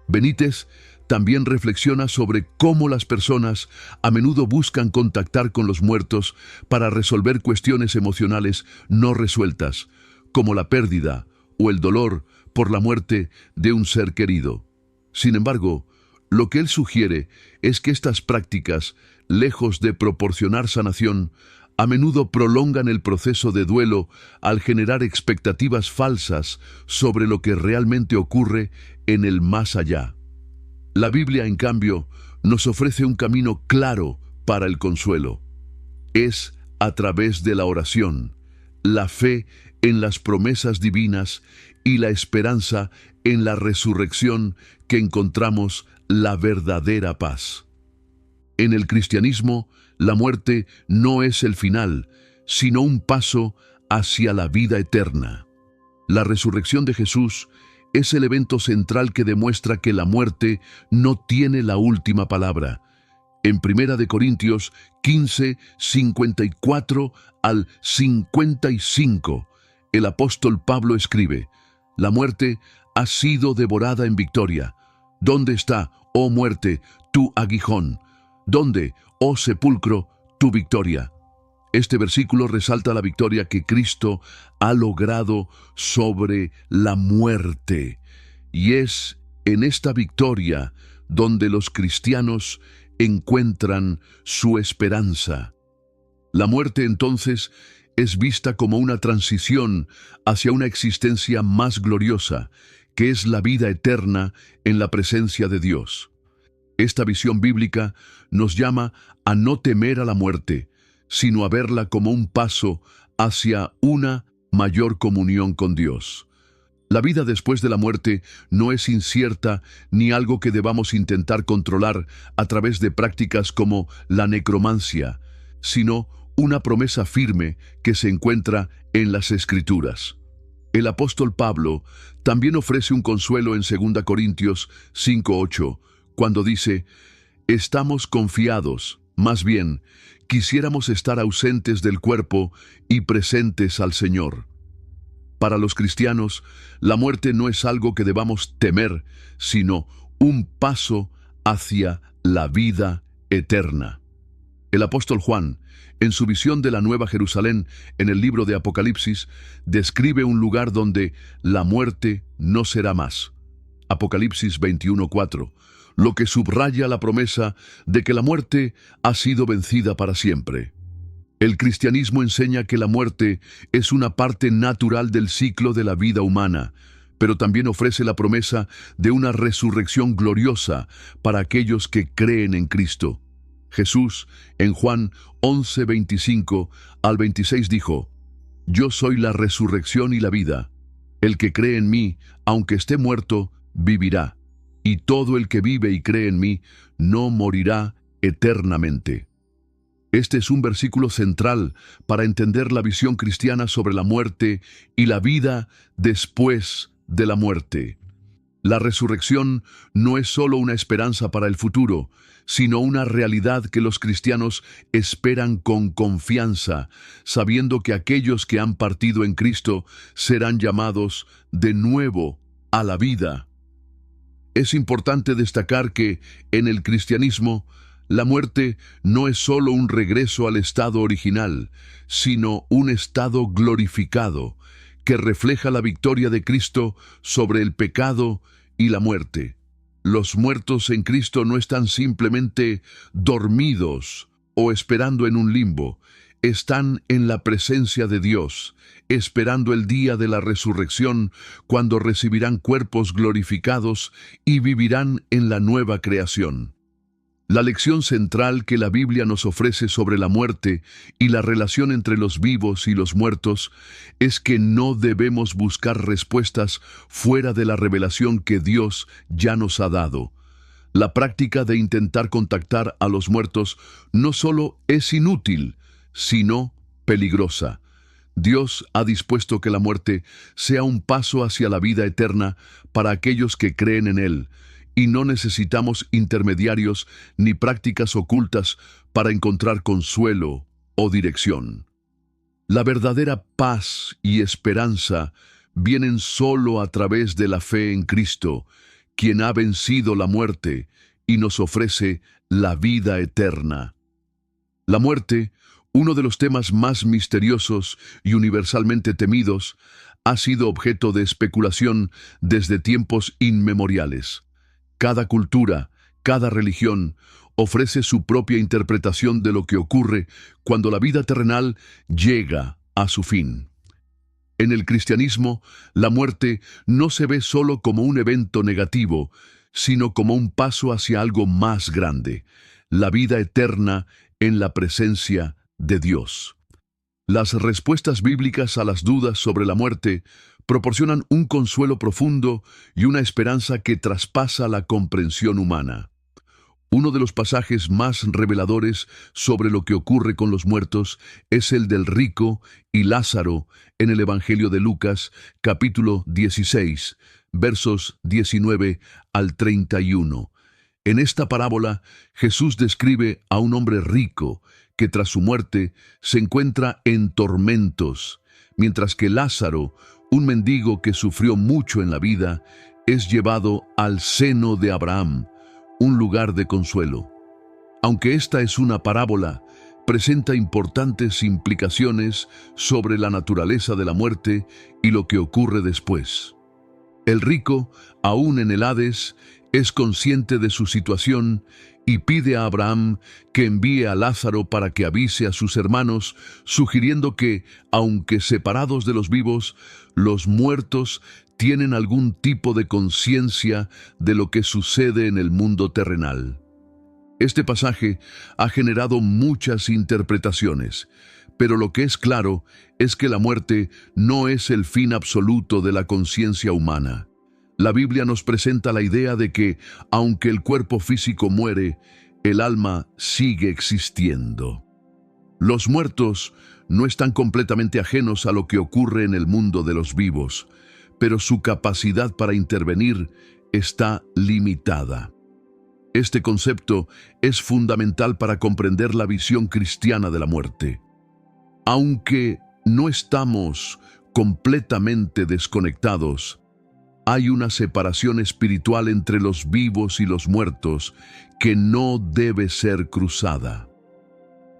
Benítez también reflexiona sobre cómo las personas a menudo buscan contactar con los muertos para resolver cuestiones emocionales no resueltas, como la pérdida o el dolor por la muerte de un ser querido. Sin embargo, lo que él sugiere es que estas prácticas, lejos de proporcionar sanación, a menudo prolongan el proceso de duelo al generar expectativas falsas sobre lo que realmente ocurre en el más allá. La Biblia, en cambio, nos ofrece un camino claro para el consuelo. Es a través de la oración, la fe en las promesas divinas y la esperanza en la resurrección que encontramos la verdadera paz. En el cristianismo, la muerte no es el final, sino un paso hacia la vida eterna. La resurrección de Jesús es el evento central que demuestra que la muerte no tiene la última palabra. En 1 Corintios 15, 54 al 55, el apóstol Pablo escribe: «La muerte ha sido devorada en victoria. ¿Dónde está, oh muerte, tu aguijón? ¿Dónde, oh sepulcro, tu victoria?». Este versículo resalta la victoria que Cristo ha logrado sobre la muerte. Y es en esta victoria donde los cristianos encuentran su esperanza. La muerte, entonces, es vista como una transición hacia una existencia más gloriosa, que es la vida eterna en la presencia de Dios. Esta visión bíblica nos llama a no temer a la muerte, sino a verla como un paso hacia una mayor comunión con Dios. La vida después de la muerte no es incierta ni algo que debamos intentar controlar a través de prácticas como la necromancia, sino una promesa firme que se encuentra en las Escrituras. El apóstol Pablo también ofrece un consuelo en 2 Corintios 5:8, cuando dice: «Estamos confiados, más bien, quisiéramos estar ausentes del cuerpo y presentes al Señor». Para los cristianos, la muerte no es algo que debamos temer, sino un paso hacia la vida eterna. El apóstol Juan, en su visión de la Nueva Jerusalén en el libro de Apocalipsis, describe un lugar donde la muerte no será más. Apocalipsis 21:4, lo que subraya la promesa de que la muerte ha sido vencida para siempre. El cristianismo enseña que la muerte es una parte natural del ciclo de la vida humana, pero también ofrece la promesa de una resurrección gloriosa para aquellos que creen en Cristo. Jesús, en Juan 11:25 al 26 dijo: «Yo soy la resurrección y la vida. El que cree en mí, aunque esté muerto, vivirá. y todo el que vive y cree en mí no morirá eternamente. Este es un versículo central para entender la visión cristiana sobre la muerte y la vida después de la muerte. La resurrección no es solo una esperanza para el futuro, sino una realidad que los cristianos esperan con confianza, sabiendo que aquellos que han partido en Cristo serán llamados de nuevo a la vida. Es importante destacar que, en el cristianismo, la muerte no es solo un regreso al estado original, sino un estado glorificado, que refleja la victoria de Cristo sobre el pecado y la muerte. Los muertos en Cristo no están simplemente dormidos o esperando en un limbo, están en la presencia de Dios, esperando el día de la resurrección, cuando recibirán cuerpos glorificados y vivirán en la nueva creación. La lección central que la Biblia nos ofrece sobre la muerte y la relación entre los vivos y los muertos es que no debemos buscar respuestas fuera de la revelación que Dios ya nos ha dado. La práctica de intentar contactar a los muertos no solo es inútil, sino peligrosa. Dios ha dispuesto que la muerte sea un paso hacia la vida eterna para aquellos que creen en Él, y no necesitamos intermediarios ni prácticas ocultas para encontrar consuelo o dirección. La verdadera paz y esperanza vienen solo a través de la fe en Cristo, quien ha vencido la muerte y nos ofrece la vida eterna. La muerte, uno de los temas más misteriosos y universalmente temidos, ha sido objeto de especulación desde tiempos inmemoriales. Cada cultura, cada religión, ofrece su propia interpretación de lo que ocurre cuando la vida terrenal llega a su fin. En el cristianismo, la muerte no se ve solo como un evento negativo, sino como un paso hacia algo más grande, la vida eterna en la presencia de Dios. Las respuestas bíblicas a las dudas sobre la muerte proporcionan un consuelo profundo y una esperanza que traspasa la comprensión humana. Uno de los pasajes más reveladores sobre lo que ocurre con los muertos es el del rico y Lázaro en el Evangelio de Lucas, capítulo 16, versos 19 al 31. En esta parábola, Jesús describe a un hombre rico que tras su muerte se encuentra en tormentos, mientras que Lázaro, un mendigo que sufrió mucho en la vida, es llevado al seno de Abraham, un lugar de consuelo. Aunque esta es una parábola, presenta importantes implicaciones sobre la naturaleza de la muerte y lo que ocurre después. El rico, aún en el Hades, es consciente de su situación y pide a Abraham que envíe a Lázaro para que avise a sus hermanos, sugiriendo que, aunque separados de los vivos, los muertos tienen algún tipo de conciencia de lo que sucede en el mundo terrenal. Este pasaje ha generado muchas interpretaciones, pero lo que es claro es que la muerte no es el fin absoluto de la conciencia humana. La Biblia nos presenta la idea de que, aunque el cuerpo físico muere, el alma sigue existiendo. Los muertos no están completamente ajenos a lo que ocurre en el mundo de los vivos, pero su capacidad para intervenir está limitada. Este concepto es fundamental para comprender la visión cristiana de la muerte. Aunque no estamos completamente desconectados, hay una separación espiritual entre los vivos y los muertos que no debe ser cruzada.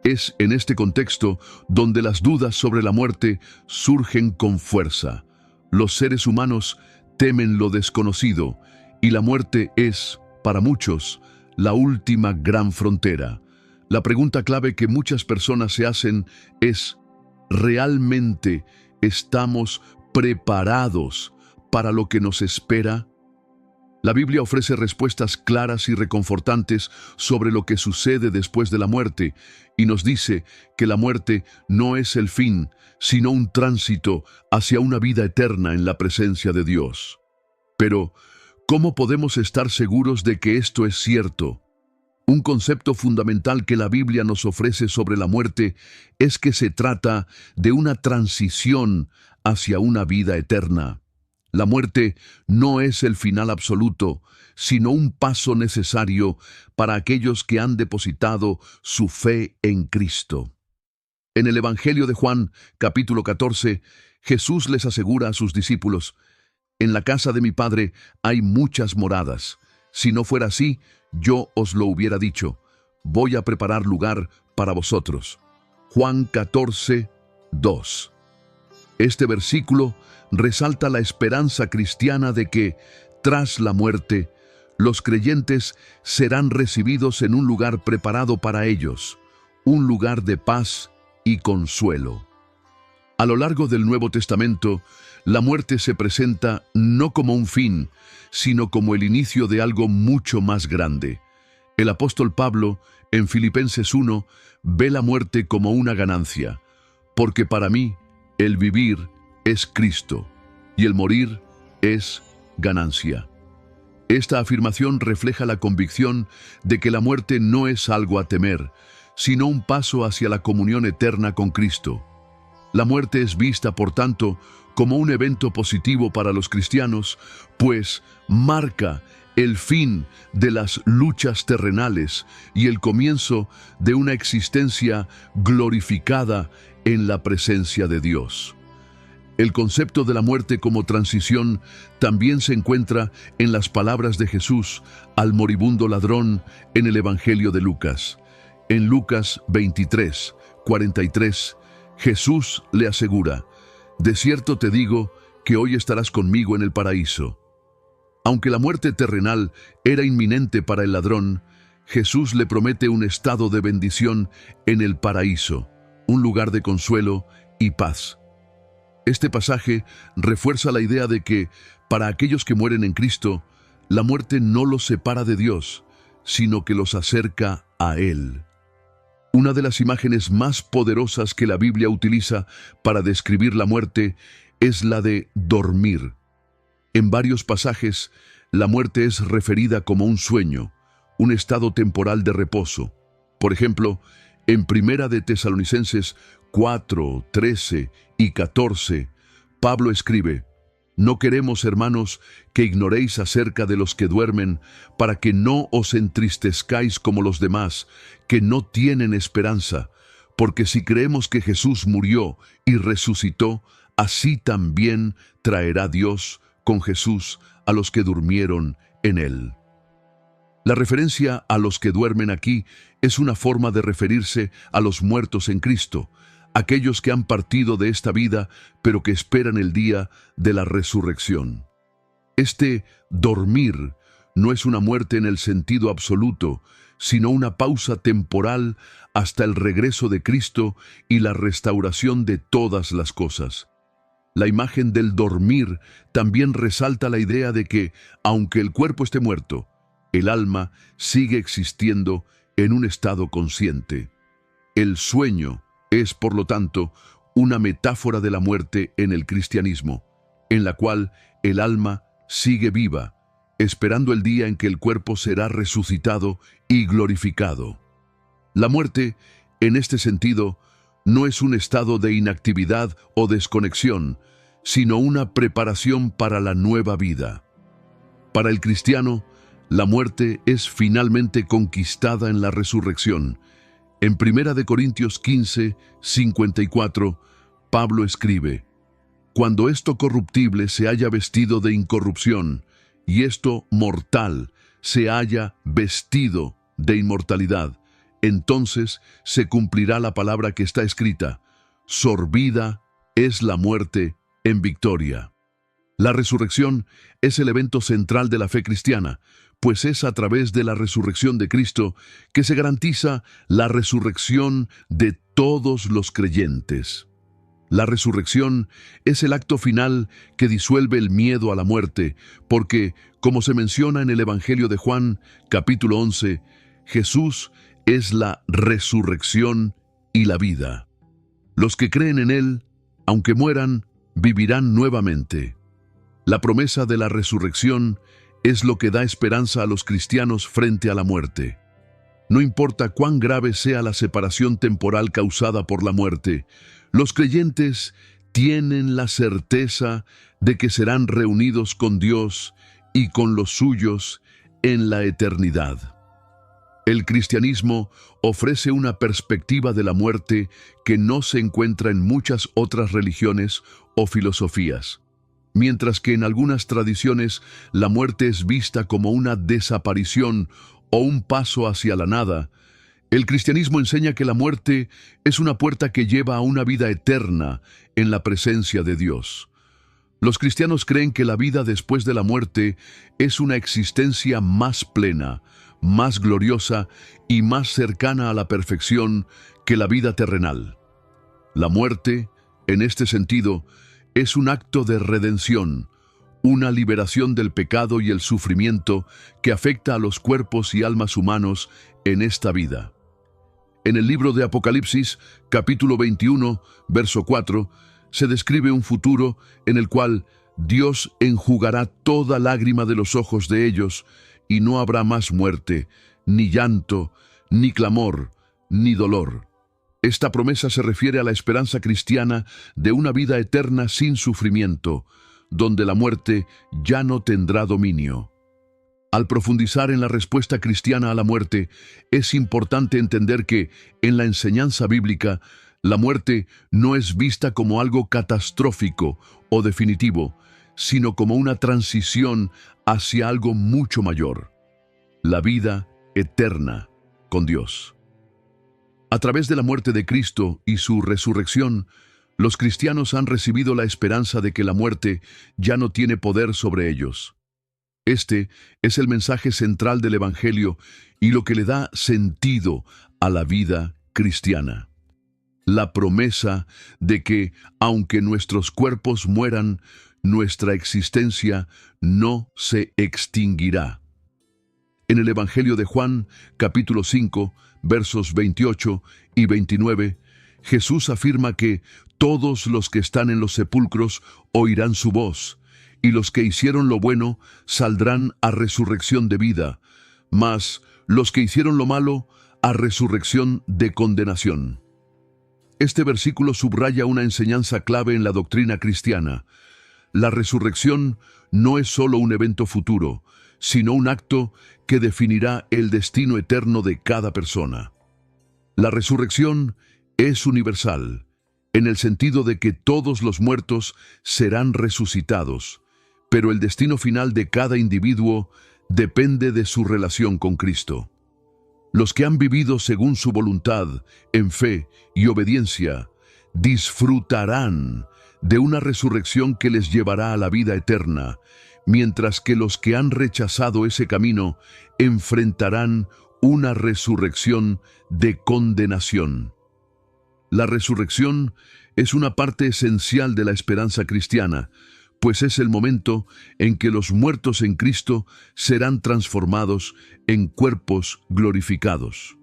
Es en este contexto donde las dudas sobre la muerte surgen con fuerza. Los seres humanos temen lo desconocido y la muerte es, para muchos, la última gran frontera. La pregunta clave que muchas personas se hacen es: ¿realmente estamos preparados para lo que nos espera? La Biblia ofrece respuestas claras y reconfortantes sobre lo que sucede después de la muerte, y nos dice que la muerte no es el fin, sino un tránsito hacia una vida eterna en la presencia de Dios. Pero, ¿Cómo podemos estar seguros de que esto es cierto? Un concepto fundamental que la Biblia nos ofrece sobre la muerte es que se trata de una transición hacia una vida eterna. La muerte no es el final absoluto, sino un paso necesario para aquellos que han depositado su fe en Cristo. En el Evangelio de Juan, capítulo 14, Jesús les asegura a sus discípulos: «En la casa de mi Padre hay muchas moradas. Si no fuera así, yo os lo hubiera dicho. Voy a preparar lugar para vosotros». Juan 14, 2. Este versículo resalta la esperanza cristiana de que, tras la muerte, los creyentes serán recibidos en un lugar preparado para ellos, un lugar de paz y consuelo. A lo largo del Nuevo Testamento, la muerte se presenta no como un fin, sino como el inicio de algo mucho más grande. El apóstol Pablo, en Filipenses 1, ve la muerte como una ganancia, porque para mí el vivir es Cristo y el morir es ganancia. Esta afirmación refleja la convicción de que la muerte no es algo a temer, sino un paso hacia la comunión eterna con Cristo. La muerte es vista, por tanto, como un evento positivo para los cristianos, pues marca el fin de las luchas terrenales y el comienzo de una existencia glorificada en la presencia de Dios. El concepto de la muerte como transición también se encuentra en las palabras de Jesús al moribundo ladrón en el Evangelio de Lucas. En Lucas 23, 43, Jesús le asegura: «De cierto te digo que hoy estarás conmigo en el paraíso». Aunque la muerte terrenal era inminente para el ladrón, Jesús le promete un estado de bendición en el paraíso, un lugar de consuelo y paz. Este pasaje refuerza la idea de que, para aquellos que mueren en Cristo, la muerte no los separa de Dios, sino que los acerca a Él. Una de las imágenes más poderosas que la Biblia utiliza para describir la muerte es la de dormir. En varios pasajes, la muerte es referida como un sueño, un estado temporal de reposo. Por ejemplo, en Primera de Tesalonicenses 4, 13 y 14, Pablo escribe: «No queremos, hermanos, que ignoréis acerca de los que duermen, para que no os entristezcáis como los demás, que no tienen esperanza, porque si creemos que Jesús murió y resucitó, así también traerá Dios con Jesús a los que durmieron en él». La referencia a los que duermen aquí es una forma de referirse a los muertos en Cristo, aquellos que han partido de esta vida, pero que esperan el día de la resurrección. Este dormir no es una muerte en el sentido absoluto, sino una pausa temporal hasta el regreso de Cristo y la restauración de todas las cosas. La imagen del dormir también resalta la idea de que, aunque el cuerpo esté muerto, el alma sigue existiendo en un estado consciente. El sueño es, por lo tanto, una metáfora de la muerte en el cristianismo, en la cual el alma sigue viva, esperando el día en que el cuerpo será resucitado y glorificado. La muerte, en este sentido, no es un estado de inactividad o desconexión, sino una preparación para la nueva vida. Para el cristiano, la muerte es finalmente conquistada en la resurrección. En 1 Corintios 15, 54, Pablo escribe: «Cuando esto corruptible se haya vestido de incorrupción, y esto mortal se haya vestido de inmortalidad, entonces se cumplirá la palabra que está escrita: sorbida es la muerte en victoria». La resurrección es el evento central de la fe cristiana, pues es a través de la resurrección de Cristo que se garantiza la resurrección de todos los creyentes. La resurrección es el acto final que disuelve el miedo a la muerte, porque, como se menciona en el Evangelio de Juan, capítulo 11, Jesús es la resurrección y la vida. Los que creen en Él, aunque mueran, vivirán nuevamente. La promesa de la resurrección es lo que da esperanza a los cristianos frente a la muerte. No importa cuán grave sea la separación temporal causada por la muerte, los creyentes tienen la certeza de que serán reunidos con Dios y con los suyos en la eternidad. El cristianismo ofrece una perspectiva de la muerte que no se encuentra en muchas otras religiones o filosofías. Mientras que en algunas tradiciones la muerte es vista como una desaparición o un paso hacia la nada, el cristianismo enseña que la muerte es una puerta que lleva a una vida eterna en la presencia de Dios. Los cristianos creen que la vida después de la muerte es una existencia más plena, más gloriosa y más cercana a la perfección que la vida terrenal. La muerte, en este sentido, es un acto de redención, una liberación del pecado y el sufrimiento que afecta a los cuerpos y almas humanos en esta vida. En el libro de Apocalipsis, capítulo 21, verso 4, se describe un futuro en el cual Dios enjugará toda lágrima de los ojos de ellos, y no habrá más muerte, ni llanto, ni clamor, ni dolor. Esta promesa se refiere a la esperanza cristiana de una vida eterna sin sufrimiento, donde la muerte ya no tendrá dominio. Al profundizar en la respuesta cristiana a la muerte, es importante entender que, en la enseñanza bíblica, la muerte no es vista como algo catastrófico o definitivo, sino como una transición hacia algo mucho mayor: la vida eterna con Dios. A través de la muerte de Cristo y su resurrección, los cristianos han recibido la esperanza de que la muerte ya no tiene poder sobre ellos. Este es el mensaje central del Evangelio y lo que le da sentido a la vida cristiana. La promesa de que, aunque nuestros cuerpos mueran, nuestra existencia no se extinguirá. En el Evangelio de Juan, capítulo 5, versos 28 y 29, Jesús afirma que todos los que están en los sepulcros oirán su voz, y los que hicieron lo bueno saldrán a resurrección de vida, mas los que hicieron lo malo a resurrección de condenación. Este versículo subraya una enseñanza clave en la doctrina cristiana. La resurrección no es solo un evento futuro, sino un acto que definirá el destino eterno de cada persona. La resurrección es universal, en el sentido de que todos los muertos serán resucitados, pero el destino final de cada individuo depende de su relación con Cristo. Los que han vivido según su voluntad, en fe y obediencia, disfrutarán de una resurrección que les llevará a la vida eterna, mientras que los que han rechazado ese camino enfrentarán una resurrección de condenación. La resurrección es una parte esencial de la esperanza cristiana, pues es el momento en que los muertos en Cristo serán transformados en cuerpos glorificados.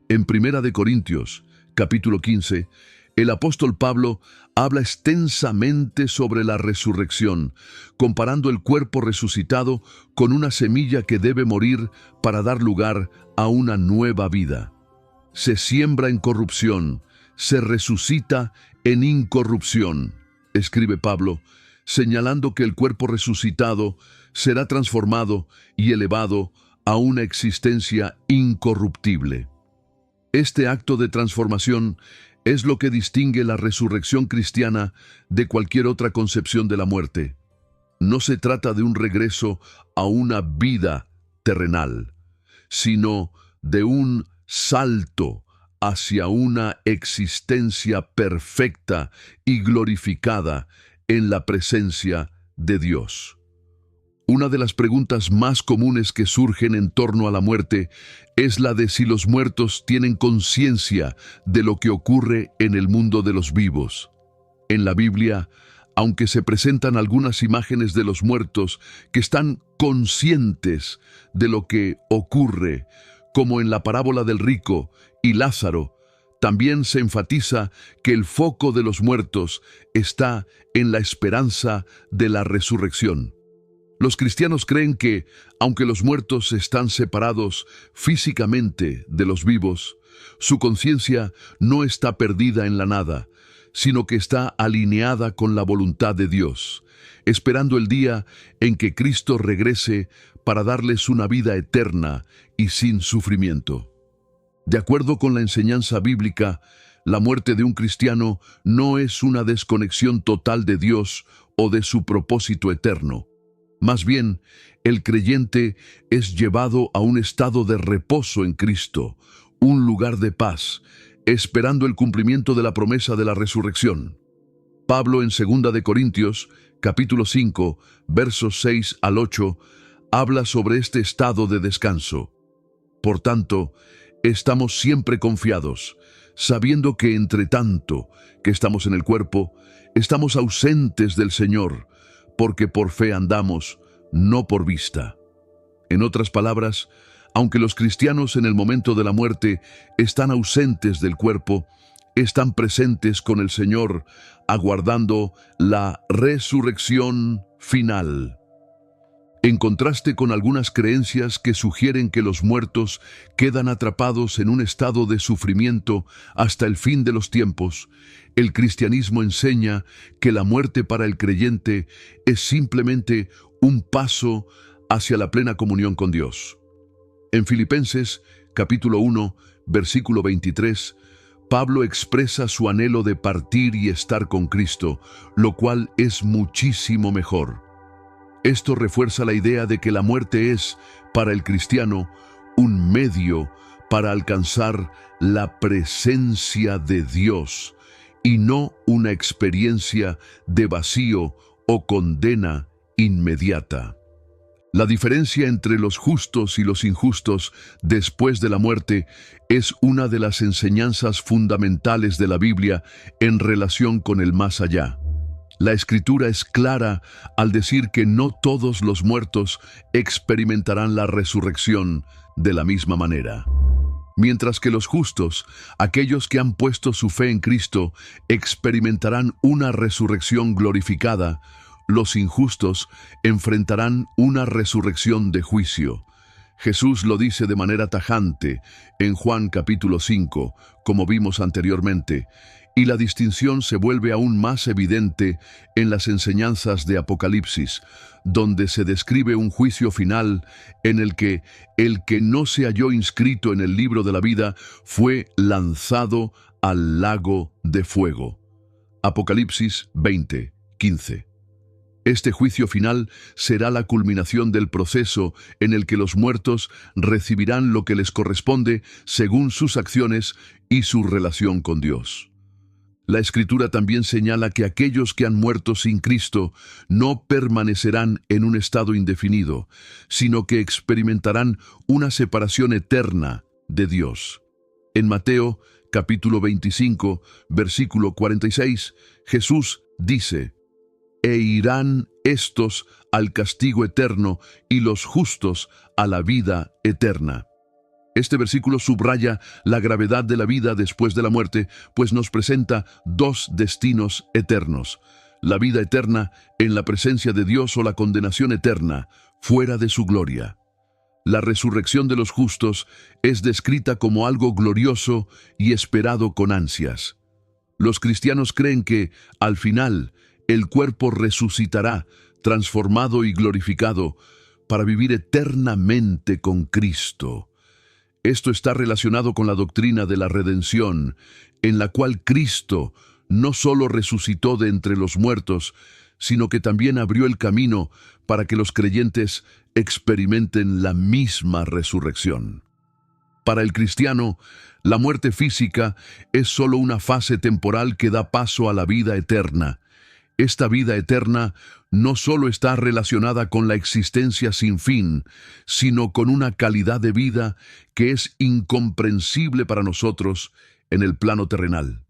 En 1 Corintios, capítulo 15, el apóstol Pablo habla extensamente sobre la resurrección, comparando el cuerpo resucitado con una semilla que debe morir para dar lugar a una nueva vida. Se siembra en corrupción, se resucita en incorrupción, escribe Pablo, señalando que el cuerpo resucitado será transformado y elevado a una existencia incorruptible. Este acto de transformación es lo que distingue la resurrección cristiana de cualquier otra concepción de la muerte. No se trata de un regreso a una vida terrenal, sino de un salto hacia una existencia perfecta y glorificada en la presencia de Dios. Una de las preguntas más comunes que surgen en torno a la muerte es la de si los muertos tienen conciencia de lo que ocurre en el mundo de los vivos. En la Biblia, aunque se presentan algunas imágenes de los muertos que están conscientes de lo que ocurre, como en la parábola del rico y Lázaro, también se enfatiza que el foco de los muertos está en la esperanza de la resurrección. Los cristianos creen que, aunque los muertos están separados físicamente de los vivos, su conciencia no está perdida en la nada, sino que está alineada con la voluntad de Dios, esperando el día en que Cristo regrese para darles una vida eterna y sin sufrimiento. De acuerdo con la enseñanza bíblica, la muerte de un cristiano no es una desconexión total de Dios o de su propósito eterno. Más bien, el creyente es llevado a un estado de reposo en Cristo, un lugar de paz, esperando el cumplimiento de la promesa de la resurrección. Pablo en 2 de Corintios, capítulo 5, versos 6 al 8, habla sobre este estado de descanso. Por tanto, estamos siempre confiados, sabiendo que entre tanto que estamos en el cuerpo, estamos ausentes del Señor, porque por fe andamos, no por vista. En otras palabras, aunque los cristianos en el momento de la muerte están ausentes del cuerpo, están presentes con el Señor, aguardando la resurrección final. En contraste con algunas creencias que sugieren que los muertos quedan atrapados en un estado de sufrimiento hasta el fin de los tiempos, el cristianismo enseña que la muerte para el creyente es simplemente un paso hacia la plena comunión con Dios. En Filipenses, capítulo 1, versículo 23, Pablo expresa su anhelo de partir y estar con Cristo, lo cual es muchísimo mejor. Esto refuerza la idea de que la muerte es, para el cristiano, un medio para alcanzar la presencia de Dios y no una experiencia de vacío o condena inmediata. La diferencia entre los justos y los injustos después de la muerte es una de las enseñanzas fundamentales de la Biblia en relación con el más allá. La Escritura es clara al decir que no todos los muertos experimentarán la resurrección de la misma manera. Mientras que los justos, aquellos que han puesto su fe en Cristo, experimentarán una resurrección glorificada, los injustos enfrentarán una resurrección de juicio. Jesús lo dice de manera tajante en Juan capítulo 5, como vimos anteriormente, y la distinción se vuelve aún más evidente en las enseñanzas de Apocalipsis, donde se describe un juicio final en el que el que no se halló inscrito en el libro de la vida fue lanzado al lago de fuego. Apocalipsis 20, 15. Este juicio final será la culminación del proceso en el que los muertos recibirán lo que les corresponde según sus acciones y su relación con Dios. La Escritura también señala que aquellos que han muerto sin Cristo no permanecerán en un estado indefinido, sino que experimentarán una separación eterna de Dios. En Mateo, capítulo 25, versículo 46, Jesús dice: «E irán estos al castigo eterno y los justos a la vida eterna». Este versículo subraya la gravedad de la vida después de la muerte, pues nos presenta dos destinos eternos: la vida eterna en la presencia de Dios o la condenación eterna, fuera de su gloria. La resurrección de los justos es descrita como algo glorioso y esperado con ansias. Los cristianos creen que, al final, el cuerpo resucitará, transformado y glorificado, para vivir eternamente con Cristo. Esto está relacionado con la doctrina de la redención, en la cual Cristo no solo resucitó de entre los muertos, sino que también abrió el camino para que los creyentes experimenten la misma resurrección. Para el cristiano, la muerte física es solo una fase temporal que da paso a la vida eterna. Esta vida eterna no solo está relacionada con la existencia sin fin, sino con una calidad de vida que es incomprensible para nosotros en el plano terrenal.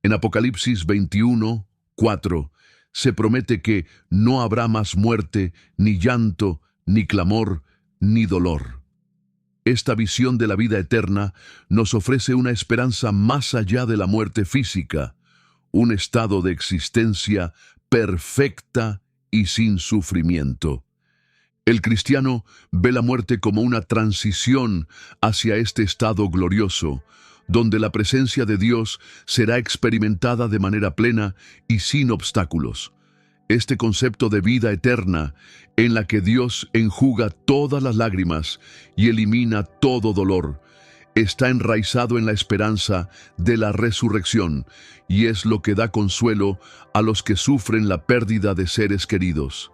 En Apocalipsis 21, 4, se promete que no habrá más muerte, ni llanto, ni clamor, ni dolor. Esta visión de la vida eterna nos ofrece una esperanza más allá de la muerte física, un estado de existencia perfecta y sin sufrimiento. El cristiano ve la muerte como una transición hacia este estado glorioso, donde la presencia de Dios será experimentada de manera plena y sin obstáculos. Este concepto de vida eterna, en la que Dios enjuga todas las lágrimas y elimina todo dolor, está enraizado en la esperanza de la resurrección y es lo que da consuelo a los que sufren la pérdida de seres queridos.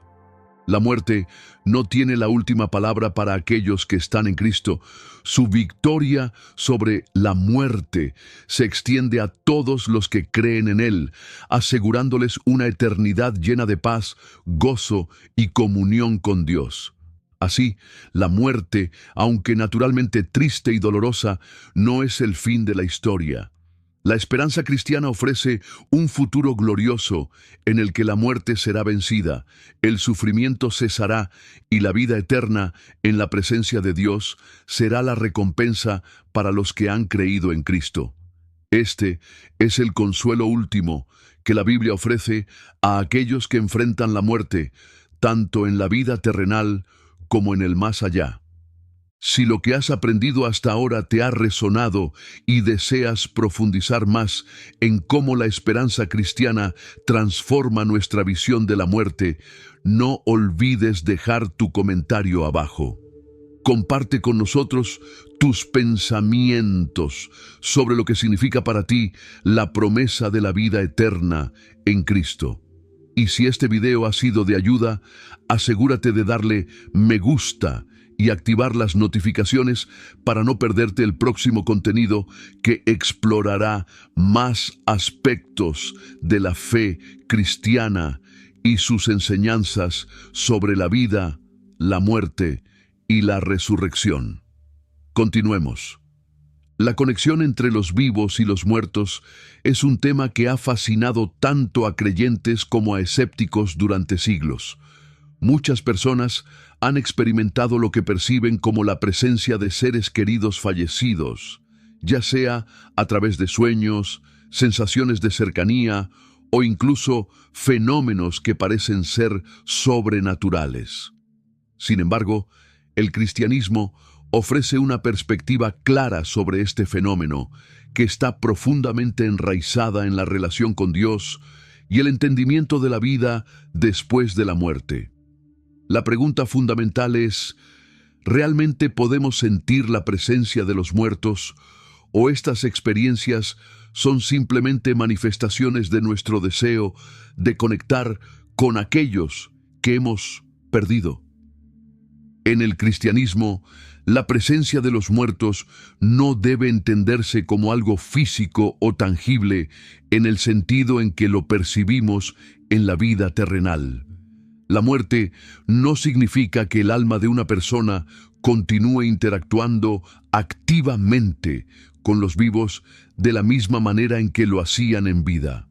La muerte no tiene la última palabra para aquellos que están en Cristo. Su victoria sobre la muerte se extiende a todos los que creen en Él, asegurándoles una eternidad llena de paz, gozo y comunión con Dios. Así, la muerte, aunque naturalmente triste y dolorosa, no es el fin de la historia. La esperanza cristiana ofrece un futuro glorioso en el que la muerte será vencida, el sufrimiento cesará y la vida eterna en la presencia de Dios será la recompensa para los que han creído en Cristo. Este es el consuelo último que la Biblia ofrece a aquellos que enfrentan la muerte, tanto en la vida terrenal como en el más allá. Si lo que has aprendido hasta ahora te ha resonado y deseas profundizar más en cómo la esperanza cristiana transforma nuestra visión de la muerte, no olvides dejar tu comentario abajo. Comparte con nosotros tus pensamientos sobre lo que significa para ti la promesa de la vida eterna en Cristo. Y si este video ha sido de ayuda, asegúrate de darle me gusta y activar las notificaciones para no perderte el próximo contenido que explorará más aspectos de la fe cristiana y sus enseñanzas sobre la vida, la muerte y la resurrección. Continuemos. La conexión entre los vivos y los muertos es un tema que ha fascinado tanto a creyentes como a escépticos durante siglos. Muchas personas han experimentado lo que perciben como la presencia de seres queridos fallecidos, ya sea a través de sueños, sensaciones de cercanía o incluso fenómenos que parecen ser sobrenaturales. Sin embargo, el cristianismo ofrece una perspectiva clara sobre este fenómeno que está profundamente enraizada en la relación con Dios y el entendimiento de la vida después de la muerte. La pregunta fundamental es, ¿realmente podemos sentir la presencia de los muertos o estas experiencias son simplemente manifestaciones de nuestro deseo de conectar con aquellos que hemos perdido? En el cristianismo, la presencia de los muertos no debe entenderse como algo físico o tangible en el sentido en que lo percibimos en la vida terrenal. La muerte no significa que el alma de una persona continúe interactuando activamente con los vivos de la misma manera en que lo hacían en vida.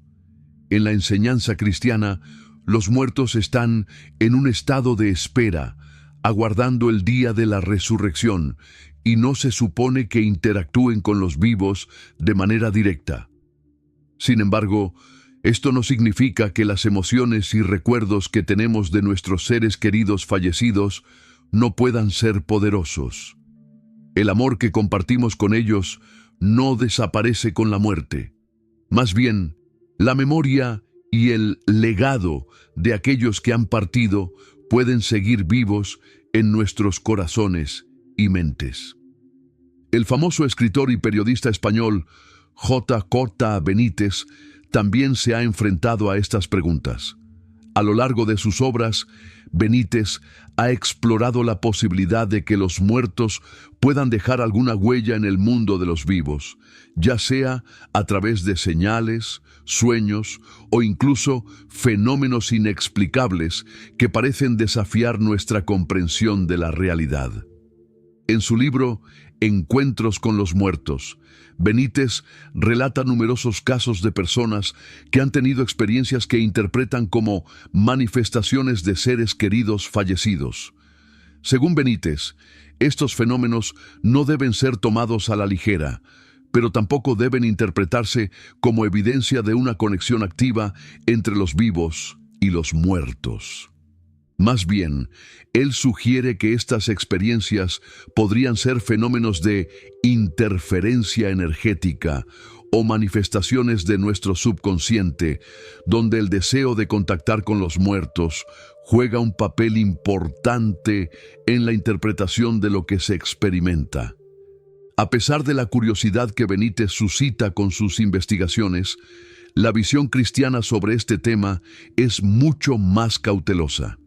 En la enseñanza cristiana, los muertos están en un estado de espera, aguardando el día de la resurrección, y no se supone que interactúen con los vivos de manera directa. Sin embargo, esto no significa que las emociones y recuerdos que tenemos de nuestros seres queridos fallecidos no puedan ser poderosos. El amor que compartimos con ellos no desaparece con la muerte. Más bien, la memoria y el legado de aquellos que han partido pueden seguir vivos en nuestros corazones y mentes. El famoso escritor y periodista español J. Benítez también se ha enfrentado a estas preguntas. A lo largo de sus obras, Benítez ha explorado la posibilidad de que los muertos puedan dejar alguna huella en el mundo de los vivos, ya sea a través de señales, sueños o incluso fenómenos inexplicables que parecen desafiar nuestra comprensión de la realidad. En su libro Encuentros con los muertos, Benítez relata numerosos casos de personas que han tenido experiencias que interpretan como manifestaciones de seres queridos fallecidos. Según Benítez, estos fenómenos no deben ser tomados a la ligera, pero tampoco deben interpretarse como evidencia de una conexión activa entre los vivos y los muertos. Más bien, él sugiere que estas experiencias podrían ser fenómenos de interferencia energética o manifestaciones de nuestro subconsciente, donde el deseo de contactar con los muertos juega un papel importante en la interpretación de lo que se experimenta. A pesar de la curiosidad que Benítez suscita con sus investigaciones, la visión cristiana sobre este tema es mucho más cautelosa.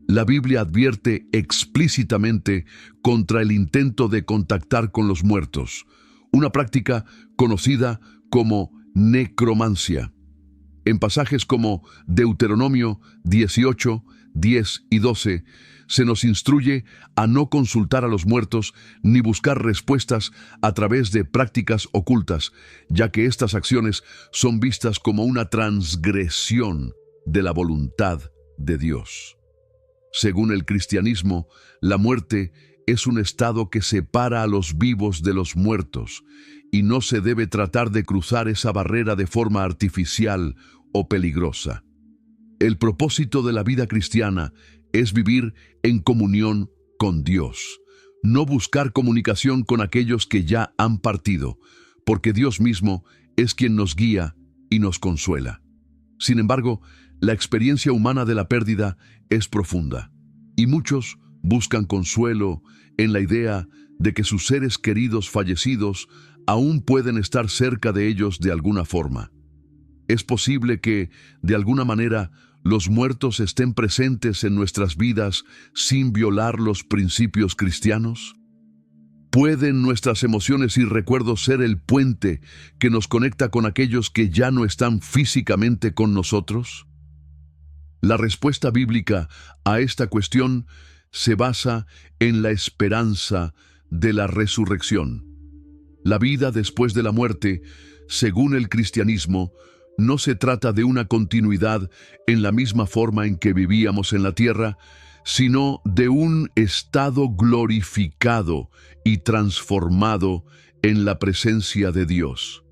La Biblia advierte explícitamente contra el intento de contactar con los muertos, una práctica conocida como necromancia. En pasajes como Deuteronomio 18, 10 y 12, se nos instruye a no consultar a los muertos ni buscar respuestas a través de prácticas ocultas, ya que estas acciones son vistas como una transgresión de la voluntad de Dios. Según el cristianismo, la muerte es un estado que separa a los vivos de los muertos, y no se debe tratar de cruzar esa barrera de forma artificial o peligrosa. El propósito de la vida cristiana es vivir en comunión con Dios, no buscar comunicación con aquellos que ya han partido, porque Dios mismo es quien nos guía y nos consuela. Sin embargo, la experiencia humana de la pérdida es profunda, y muchos buscan consuelo en la idea de que sus seres queridos fallecidos aún pueden estar cerca de ellos de alguna forma. Es posible que, de alguna manera, los muertos estén presentes en nuestras vidas sin violar los principios cristianos. ¿Pueden nuestras emociones y recuerdos ser el puente que nos conecta con aquellos que ya no están físicamente con nosotros? La respuesta bíblica a esta cuestión se basa en la esperanza de la resurrección. La vida después de la muerte, según el cristianismo, no se trata de una continuidad en la misma forma en que vivíamos en la tierra, sino de un estado glorificado y transformado en la presencia de Dios.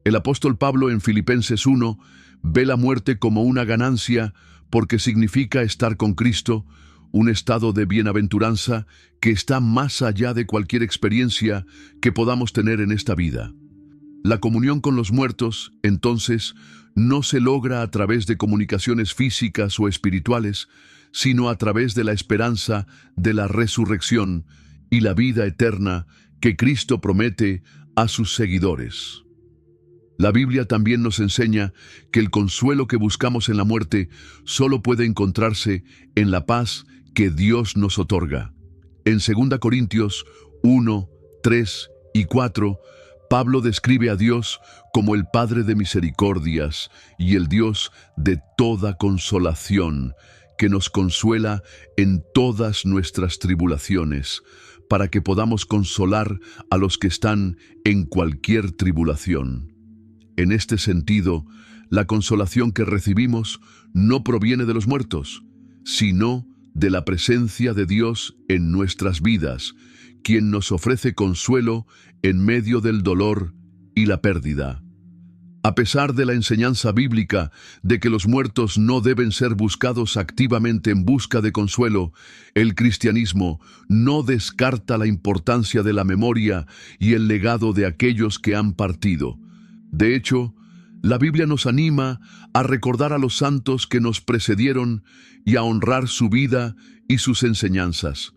El apóstol Pablo en Filipenses 1 ve la muerte como una ganancia porque significa estar con Cristo, un estado de bienaventuranza que está más allá de cualquier experiencia que podamos tener en esta vida. La comunión con los muertos, entonces, no se logra a través de comunicaciones físicas o espirituales, sino a través de la esperanza de la resurrección y la vida eterna que Cristo promete a sus seguidores. La Biblia también nos enseña que el consuelo que buscamos en la muerte solo puede encontrarse en la paz que Dios nos otorga. En 2 Corintios 1, 3 y 4, Pablo describe a Dios como el Padre de misericordias y el Dios de toda consolación, que nos consuela en todas nuestras tribulaciones, para que podamos consolar a los que están en cualquier tribulación. En este sentido, la consolación que recibimos no proviene de los muertos, sino de la presencia de Dios en nuestras vidas, quien nos ofrece consuelo en medio del dolor y la pérdida. A pesar de la enseñanza bíblica de que los muertos no deben ser buscados activamente en busca de consuelo, el cristianismo no descarta la importancia de la memoria y el legado de aquellos que han partido. De hecho, la Biblia nos anima a recordar a los santos que nos precedieron y a honrar su vida y sus enseñanzas.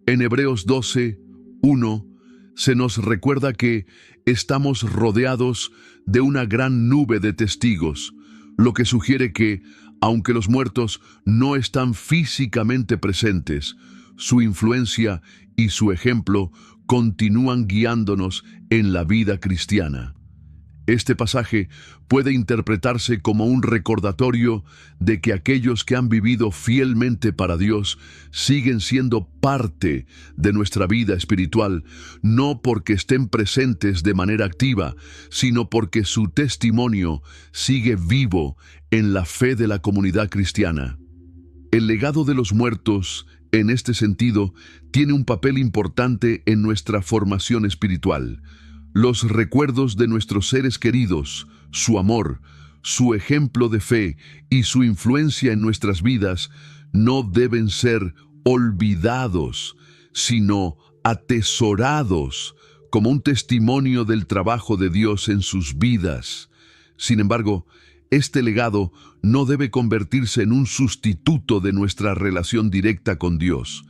En Hebreos 12, 1, se nos recuerda que estamos rodeados de una gran nube de testigos, lo que sugiere que, aunque los muertos no están físicamente presentes, su influencia y su ejemplo continúan guiándonos en la vida cristiana. Este pasaje puede interpretarse como un recordatorio de que aquellos que han vivido fielmente para Dios siguen siendo parte de nuestra vida espiritual, no porque estén presentes de manera activa, sino porque su testimonio sigue vivo en la fe de la comunidad cristiana. El legado de los muertos, en este sentido, tiene un papel importante en nuestra formación espiritual. Los recuerdos de nuestros seres queridos, su amor, su ejemplo de fe y su influencia en nuestras vidas no deben ser olvidados, sino atesorados como un testimonio del trabajo de Dios en sus vidas. Sin embargo, este legado no debe convertirse en un sustituto de nuestra relación directa con Dios.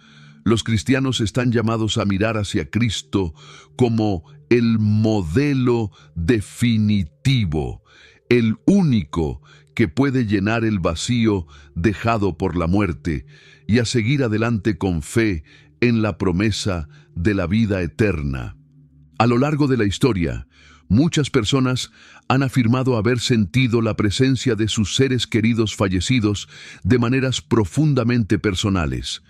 Los cristianos están llamados a mirar hacia Cristo como el modelo definitivo, el único que puede llenar el vacío dejado por la muerte, y a seguir adelante con fe en la promesa de la vida eterna. A lo largo de la historia, muchas personas han afirmado haber sentido la presencia de sus seres queridos fallecidos de maneras profundamente personales.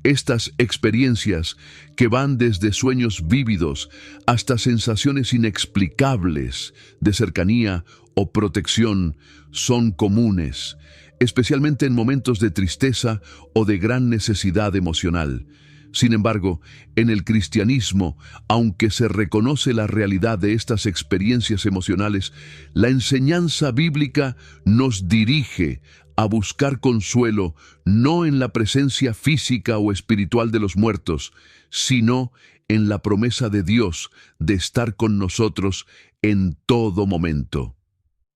Estas experiencias, que van desde sueños vívidos hasta sensaciones inexplicables de cercanía o protección, son comunes, especialmente en momentos de tristeza o de gran necesidad emocional. Sin embargo, en el cristianismo, aunque se reconoce la realidad de estas experiencias emocionales, la enseñanza bíblica nos dirige a buscar consuelo no en la presencia física o espiritual de los muertos, sino en la promesa de Dios de estar con nosotros en todo momento.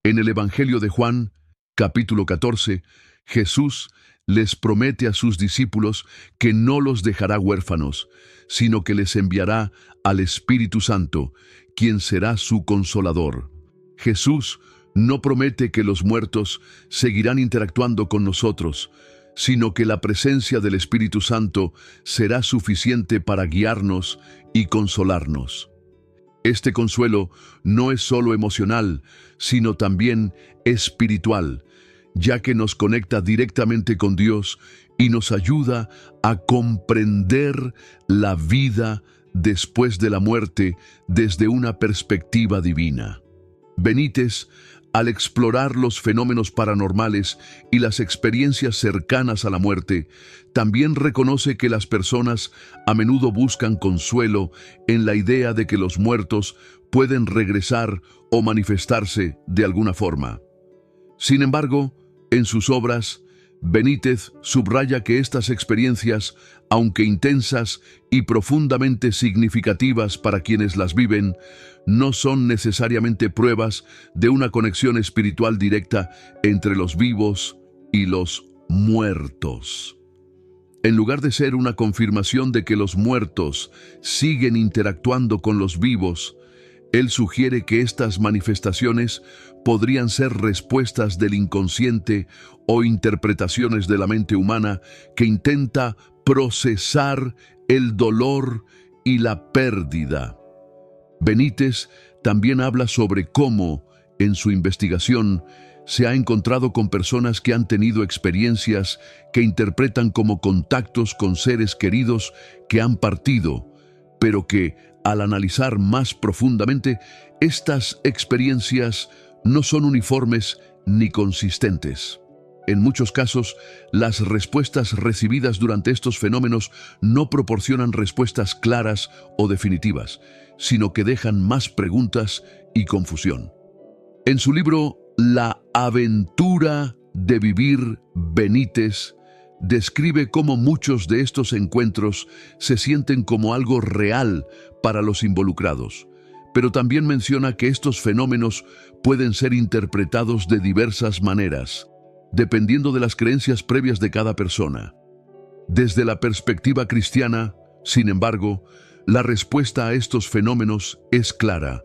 En el Evangelio de Juan, capítulo 14, Jesús les promete a sus discípulos que no los dejará huérfanos, sino que les enviará al Espíritu Santo, quien será su consolador. Jesús no promete que los muertos seguirán interactuando con nosotros, sino que la presencia del Espíritu Santo será suficiente para guiarnos y consolarnos. Este consuelo no es solo emocional, sino también espiritual, ya que nos conecta directamente con Dios y nos ayuda a comprender la vida después de la muerte desde una perspectiva divina. Benítez, al explorar los fenómenos paranormales y las experiencias cercanas a la muerte, también reconoce que las personas a menudo buscan consuelo en la idea de que los muertos pueden regresar o manifestarse de alguna forma. Sin embargo, en sus obras, Benítez subraya que estas experiencias, aunque intensas y profundamente significativas para quienes las viven, no son necesariamente pruebas de una conexión espiritual directa entre los vivos y los muertos. En lugar de ser una confirmación de que los muertos siguen interactuando con los vivos, él sugiere que estas manifestaciones podrían ser respuestas del inconsciente o interpretaciones de la mente humana que intenta procesar el dolor y la pérdida. Benítez también habla sobre cómo, en su investigación, se ha encontrado con personas que han tenido experiencias que interpretan como contactos con seres queridos que han partido, pero que, al analizar más profundamente, estas experiencias no son uniformes ni consistentes. En muchos casos, las respuestas recibidas durante estos fenómenos no proporcionan respuestas claras o definitivas, sino que dejan más preguntas y confusión. En su libro La aventura de vivir, Benítez describe cómo muchos de estos encuentros se sienten como algo real para los involucrados, pero también menciona que estos fenómenos pueden ser interpretados de diversas maneras, dependiendo de las creencias previas de cada persona. Desde la perspectiva cristiana, sin embargo, la respuesta a estos fenómenos es clara.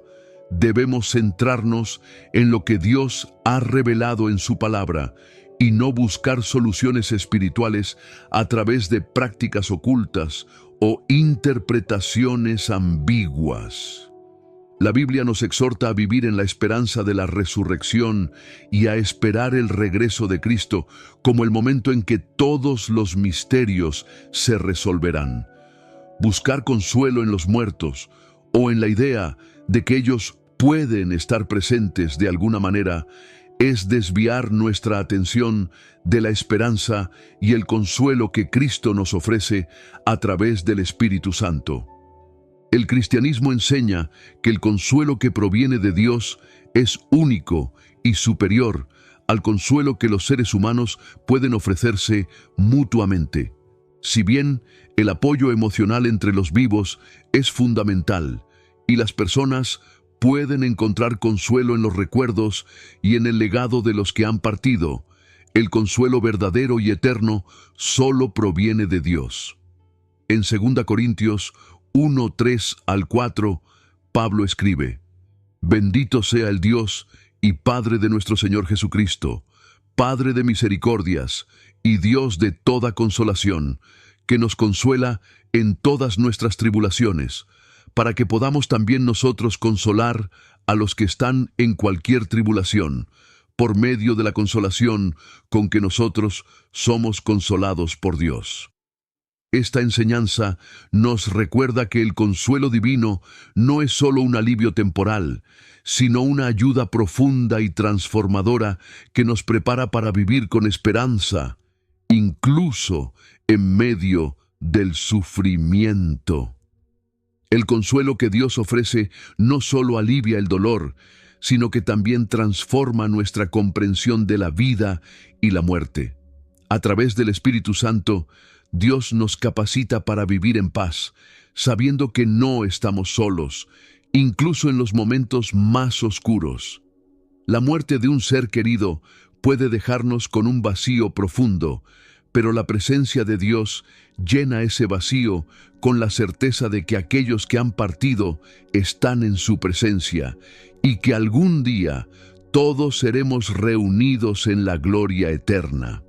Debemos centrarnos en lo que Dios ha revelado en su palabra y no buscar soluciones espirituales a través de prácticas ocultas o interpretaciones ambiguas. La Biblia nos exhorta a vivir en la esperanza de la resurrección y a esperar el regreso de Cristo como el momento en que todos los misterios se resolverán. Buscar consuelo en los muertos o en la idea de que ellos pueden estar presentes de alguna manera es desviar nuestra atención de la esperanza y el consuelo que Cristo nos ofrece a través del Espíritu Santo. El cristianismo enseña que el consuelo que proviene de Dios es único y superior al consuelo que los seres humanos pueden ofrecerse mutuamente. Si bien el apoyo emocional entre los vivos es fundamental y las personas pueden encontrar consuelo en los recuerdos y en el legado de los que han partido, el consuelo verdadero y eterno solo proviene de Dios. En 2 Corintios 1, 3 al 4, Pablo escribe: Bendito sea el Dios y Padre de nuestro Señor Jesucristo, Padre de misericordias y Dios de toda consolación, que nos consuela en todas nuestras tribulaciones, para que podamos también nosotros consolar a los que están en cualquier tribulación, por medio de la consolación con que nosotros somos consolados por Dios. Esta enseñanza nos recuerda que el consuelo divino no es solo un alivio temporal, sino una ayuda profunda y transformadora que nos prepara para vivir con esperanza, incluso en medio del sufrimiento. El consuelo que Dios ofrece no solo alivia el dolor, sino que también transforma nuestra comprensión de la vida y la muerte. A través del Espíritu Santo, Dios nos capacita para vivir en paz, sabiendo que no estamos solos, incluso en los momentos más oscuros. La muerte de un ser querido puede dejarnos con un vacío profundo, pero la presencia de Dios llena ese vacío con la certeza de que aquellos que han partido están en su presencia y que algún día todos seremos reunidos en la gloria eterna.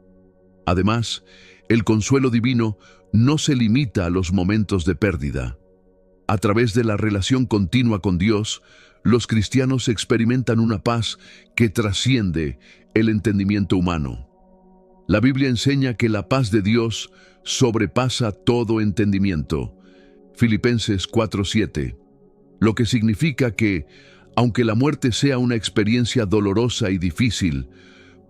Además, el consuelo divino no se limita a los momentos de pérdida. A través de la relación continua con Dios, los cristianos experimentan una paz que trasciende el entendimiento humano. La Biblia enseña que la paz de Dios sobrepasa todo entendimiento. Filipenses 4:7. Lo que significa que, aunque la muerte sea una experiencia dolorosa y difícil,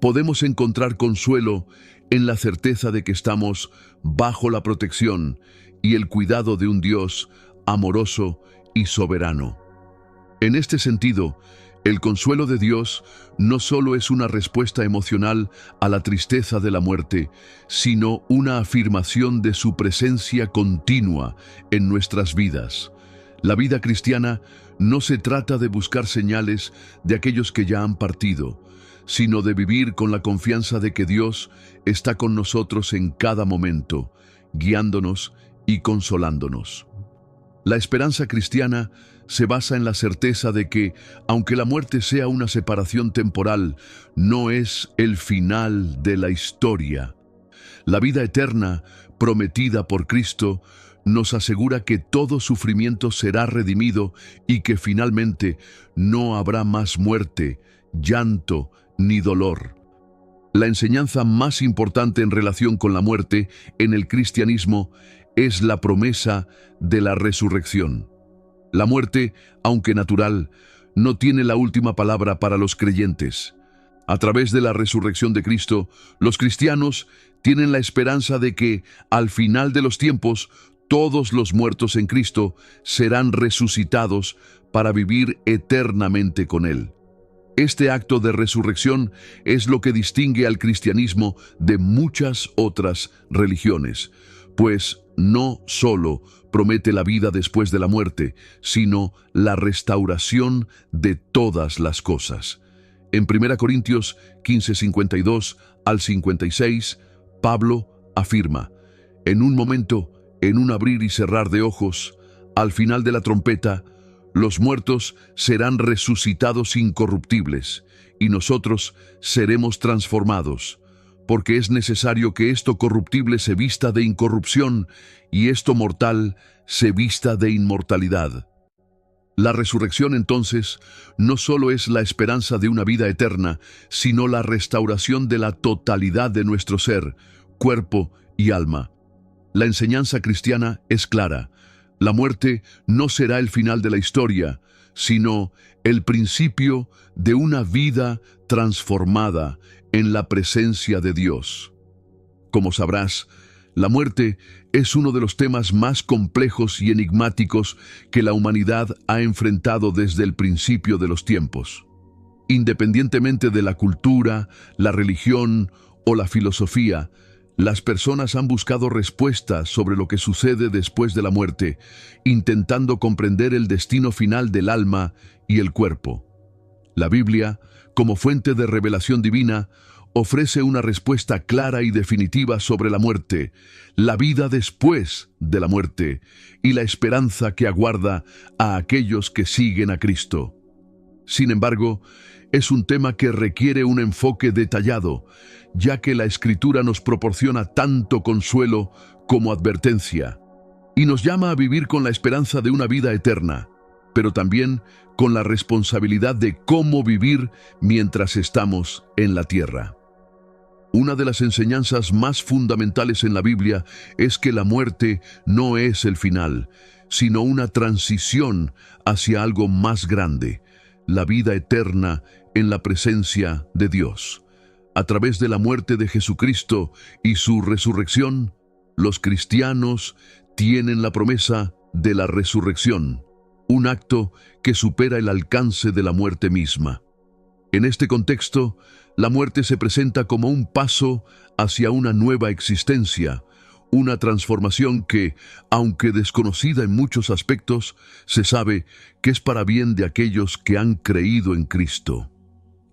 podemos encontrar consuelo en la certeza de que estamos bajo la protección y el cuidado de un Dios amoroso y soberano. En este sentido, el consuelo de Dios no solo es una respuesta emocional a la tristeza de la muerte, sino una afirmación de su presencia continua en nuestras vidas. La vida cristiana no se trata de buscar señales de aquellos que ya han partido, sino de vivir con la confianza de que Dios está con nosotros en cada momento, guiándonos y consolándonos. La esperanza cristiana se basa en la certeza de que, aunque la muerte sea una separación temporal, no es el final de la historia. La vida eterna, prometida por Cristo, nos asegura que todo sufrimiento será redimido y que finalmente no habrá más muerte, llanto ni dolor. La enseñanza más importante en relación con la muerte en el cristianismo es la promesa de la resurrección. La muerte, aunque natural, no tiene la última palabra para los creyentes. A través de la resurrección de Cristo, los cristianos tienen la esperanza de que, al final de los tiempos, todos los muertos en Cristo serán resucitados para vivir eternamente con Él. Este acto de resurrección es lo que distingue al cristianismo de muchas otras religiones, pues no solo promete la vida después de la muerte, sino la restauración de todas las cosas. En 1 Corintios 15:52 al 56, Pablo afirma: en un momento, en un abrir y cerrar de ojos, al final de la trompeta, los muertos serán resucitados incorruptibles, y nosotros seremos transformados, porque es necesario que esto corruptible se vista de incorrupción, y esto mortal se vista de inmortalidad. La resurrección, entonces, no solo es la esperanza de una vida eterna, sino la restauración de la totalidad de nuestro ser, cuerpo y alma. La enseñanza cristiana es clara: la muerte no será el final de la historia, sino el principio de una vida transformada en la presencia de Dios. Como sabrás, la muerte es uno de los temas más complejos y enigmáticos que la humanidad ha enfrentado desde el principio de los tiempos. Independientemente de la cultura, la religión o la filosofía, las personas han buscado respuestas sobre lo que sucede después de la muerte, intentando comprender el destino final del alma y el cuerpo. La Biblia, como fuente de revelación divina, ofrece una respuesta clara y definitiva sobre la muerte, la vida después de la muerte y la esperanza que aguarda a aquellos que siguen a Cristo. Sin embargo, es un tema que requiere un enfoque detallado, ya que la Escritura nos proporciona tanto consuelo como advertencia, y nos llama a vivir con la esperanza de una vida eterna, pero también con la responsabilidad de cómo vivir mientras estamos en la tierra. Una de las enseñanzas más fundamentales en la Biblia es que la muerte no es el final, sino una transición hacia algo más grande, la vida eterna en la presencia de Dios. A través de la muerte de Jesucristo y su resurrección, los cristianos tienen la promesa de la resurrección, un acto que supera el alcance de la muerte misma. En este contexto, la muerte se presenta como un paso hacia una nueva existencia, una transformación que, aunque desconocida en muchos aspectos, se sabe que es para bien de aquellos que han creído en Cristo.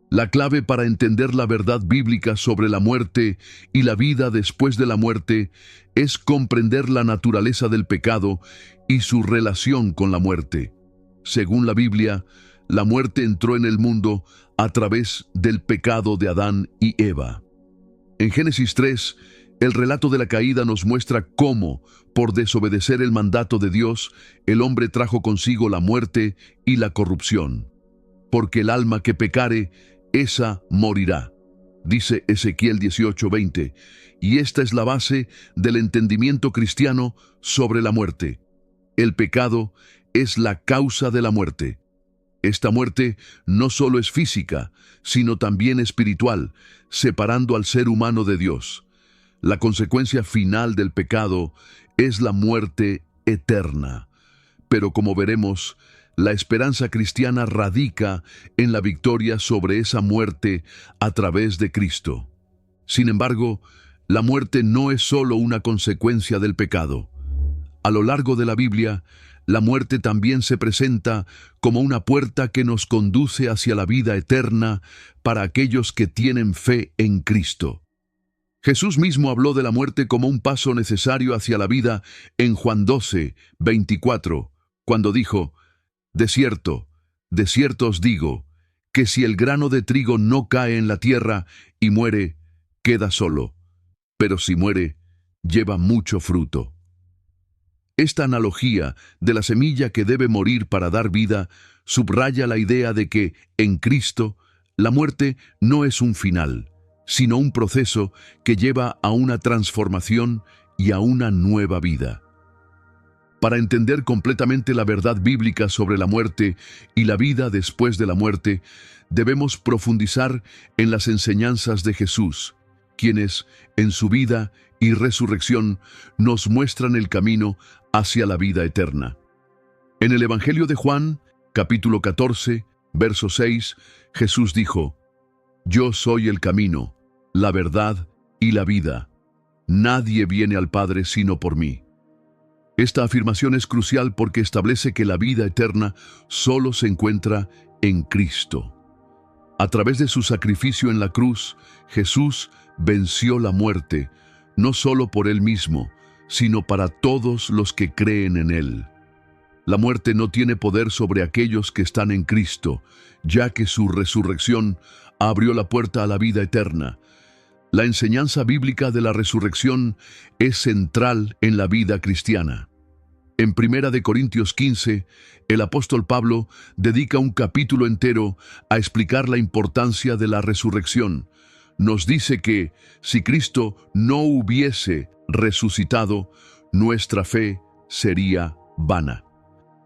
La clave para entender la verdad bíblica sobre la muerte y la vida después de la muerte es comprender la naturaleza del pecado y su relación con la muerte. Según la Biblia, la muerte entró en el mundo a través del pecado de Adán y Eva. En Génesis 3, el relato de la caída nos muestra cómo, por desobedecer el mandato de Dios, el hombre trajo consigo la muerte y la corrupción. Porque el alma que pecare, esa morirá, dice Ezequiel 18:20, y esta es la base del entendimiento cristiano sobre la muerte. El pecado es la causa de la muerte. Esta muerte no solo es física, sino también espiritual, separando al ser humano de Dios. La consecuencia final del pecado es la muerte eterna. Pero como veremos, la esperanza cristiana radica en la victoria sobre esa muerte a través de Cristo. Sin embargo, la muerte no es solo una consecuencia del pecado. A lo largo de la Biblia, la muerte también se presenta como una puerta que nos conduce hacia la vida eterna para aquellos que tienen fe en Cristo. Jesús mismo habló de la muerte como un paso necesario hacia la vida en Juan 12:24, cuando dijo: de cierto os digo, que si el grano de trigo no cae en la tierra y muere, queda solo, pero si muere, lleva mucho fruto. Esta analogía de la semilla que debe morir para dar vida subraya la idea de que, en Cristo, la muerte no es un final, sino un proceso que lleva a una transformación y a una nueva vida. Para entender completamente la verdad bíblica sobre la muerte y la vida después de la muerte, debemos profundizar en las enseñanzas de Jesús, quienes, en su vida y resurrección, nos muestran el camino hacia la vida eterna. En el Evangelio de Juan, capítulo 14, verso 6, Jesús dijo: Yo soy el camino, la verdad y la vida. Nadie viene al Padre sino por mí. Esta afirmación es crucial porque establece que la vida eterna solo se encuentra en Cristo. A través de su sacrificio en la cruz, Jesús venció la muerte, no solo por Él mismo, sino para todos los que creen en Él. La muerte no tiene poder sobre aquellos que están en Cristo, ya que su resurrección abrió la puerta a la vida eterna. La enseñanza bíblica de la resurrección es central en la vida cristiana. En 1 Corintios 15, el apóstol Pablo dedica un capítulo entero a explicar la importancia de la resurrección. Nos dice que, si Cristo no hubiese resucitado, nuestra fe sería vana.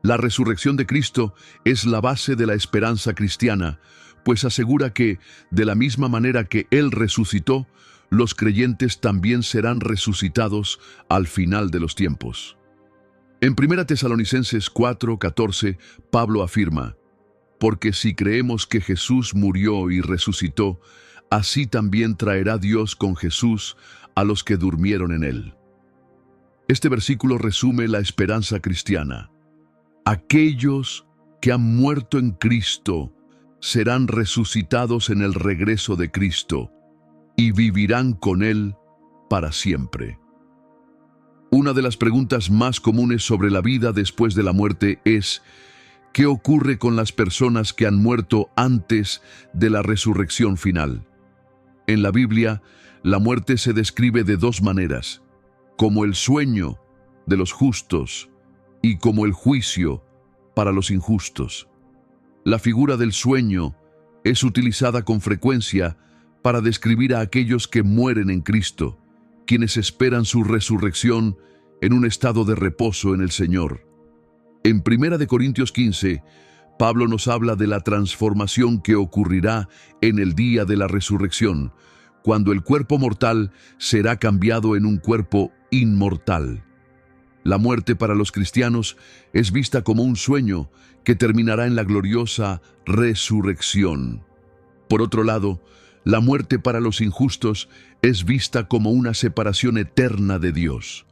La resurrección de Cristo es la base de la esperanza cristiana, pues asegura que, de la misma manera que Él resucitó, los creyentes también serán resucitados al final de los tiempos. En 1 Tesalonicenses 4:14, Pablo afirma: porque si creemos que Jesús murió y resucitó, así también traerá Dios con Jesús a los que durmieron en él. Este versículo resume la esperanza cristiana. Aquellos que han muerto en Cristo serán resucitados en el regreso de Cristo y vivirán con Él para siempre. Una de las preguntas más comunes sobre la vida después de la muerte es: ¿qué ocurre con las personas que han muerto antes de la resurrección final? En la Biblia, la muerte se describe de dos maneras: como el sueño de los justos y como el juicio para los injustos. La figura del sueño es utilizada con frecuencia para describir a aquellos que mueren en Cristo, quienes esperan su resurrección en un estado de reposo en el Señor. En 1 Corintios 15, Pablo nos habla de la transformación que ocurrirá en el día de la resurrección, cuando el cuerpo mortal será cambiado en un cuerpo inmortal. La muerte para los cristianos es vista como un sueño que terminará en la gloriosa resurrección. Por otro lado, la muerte para los injustos es vista como una separación eterna de Dios.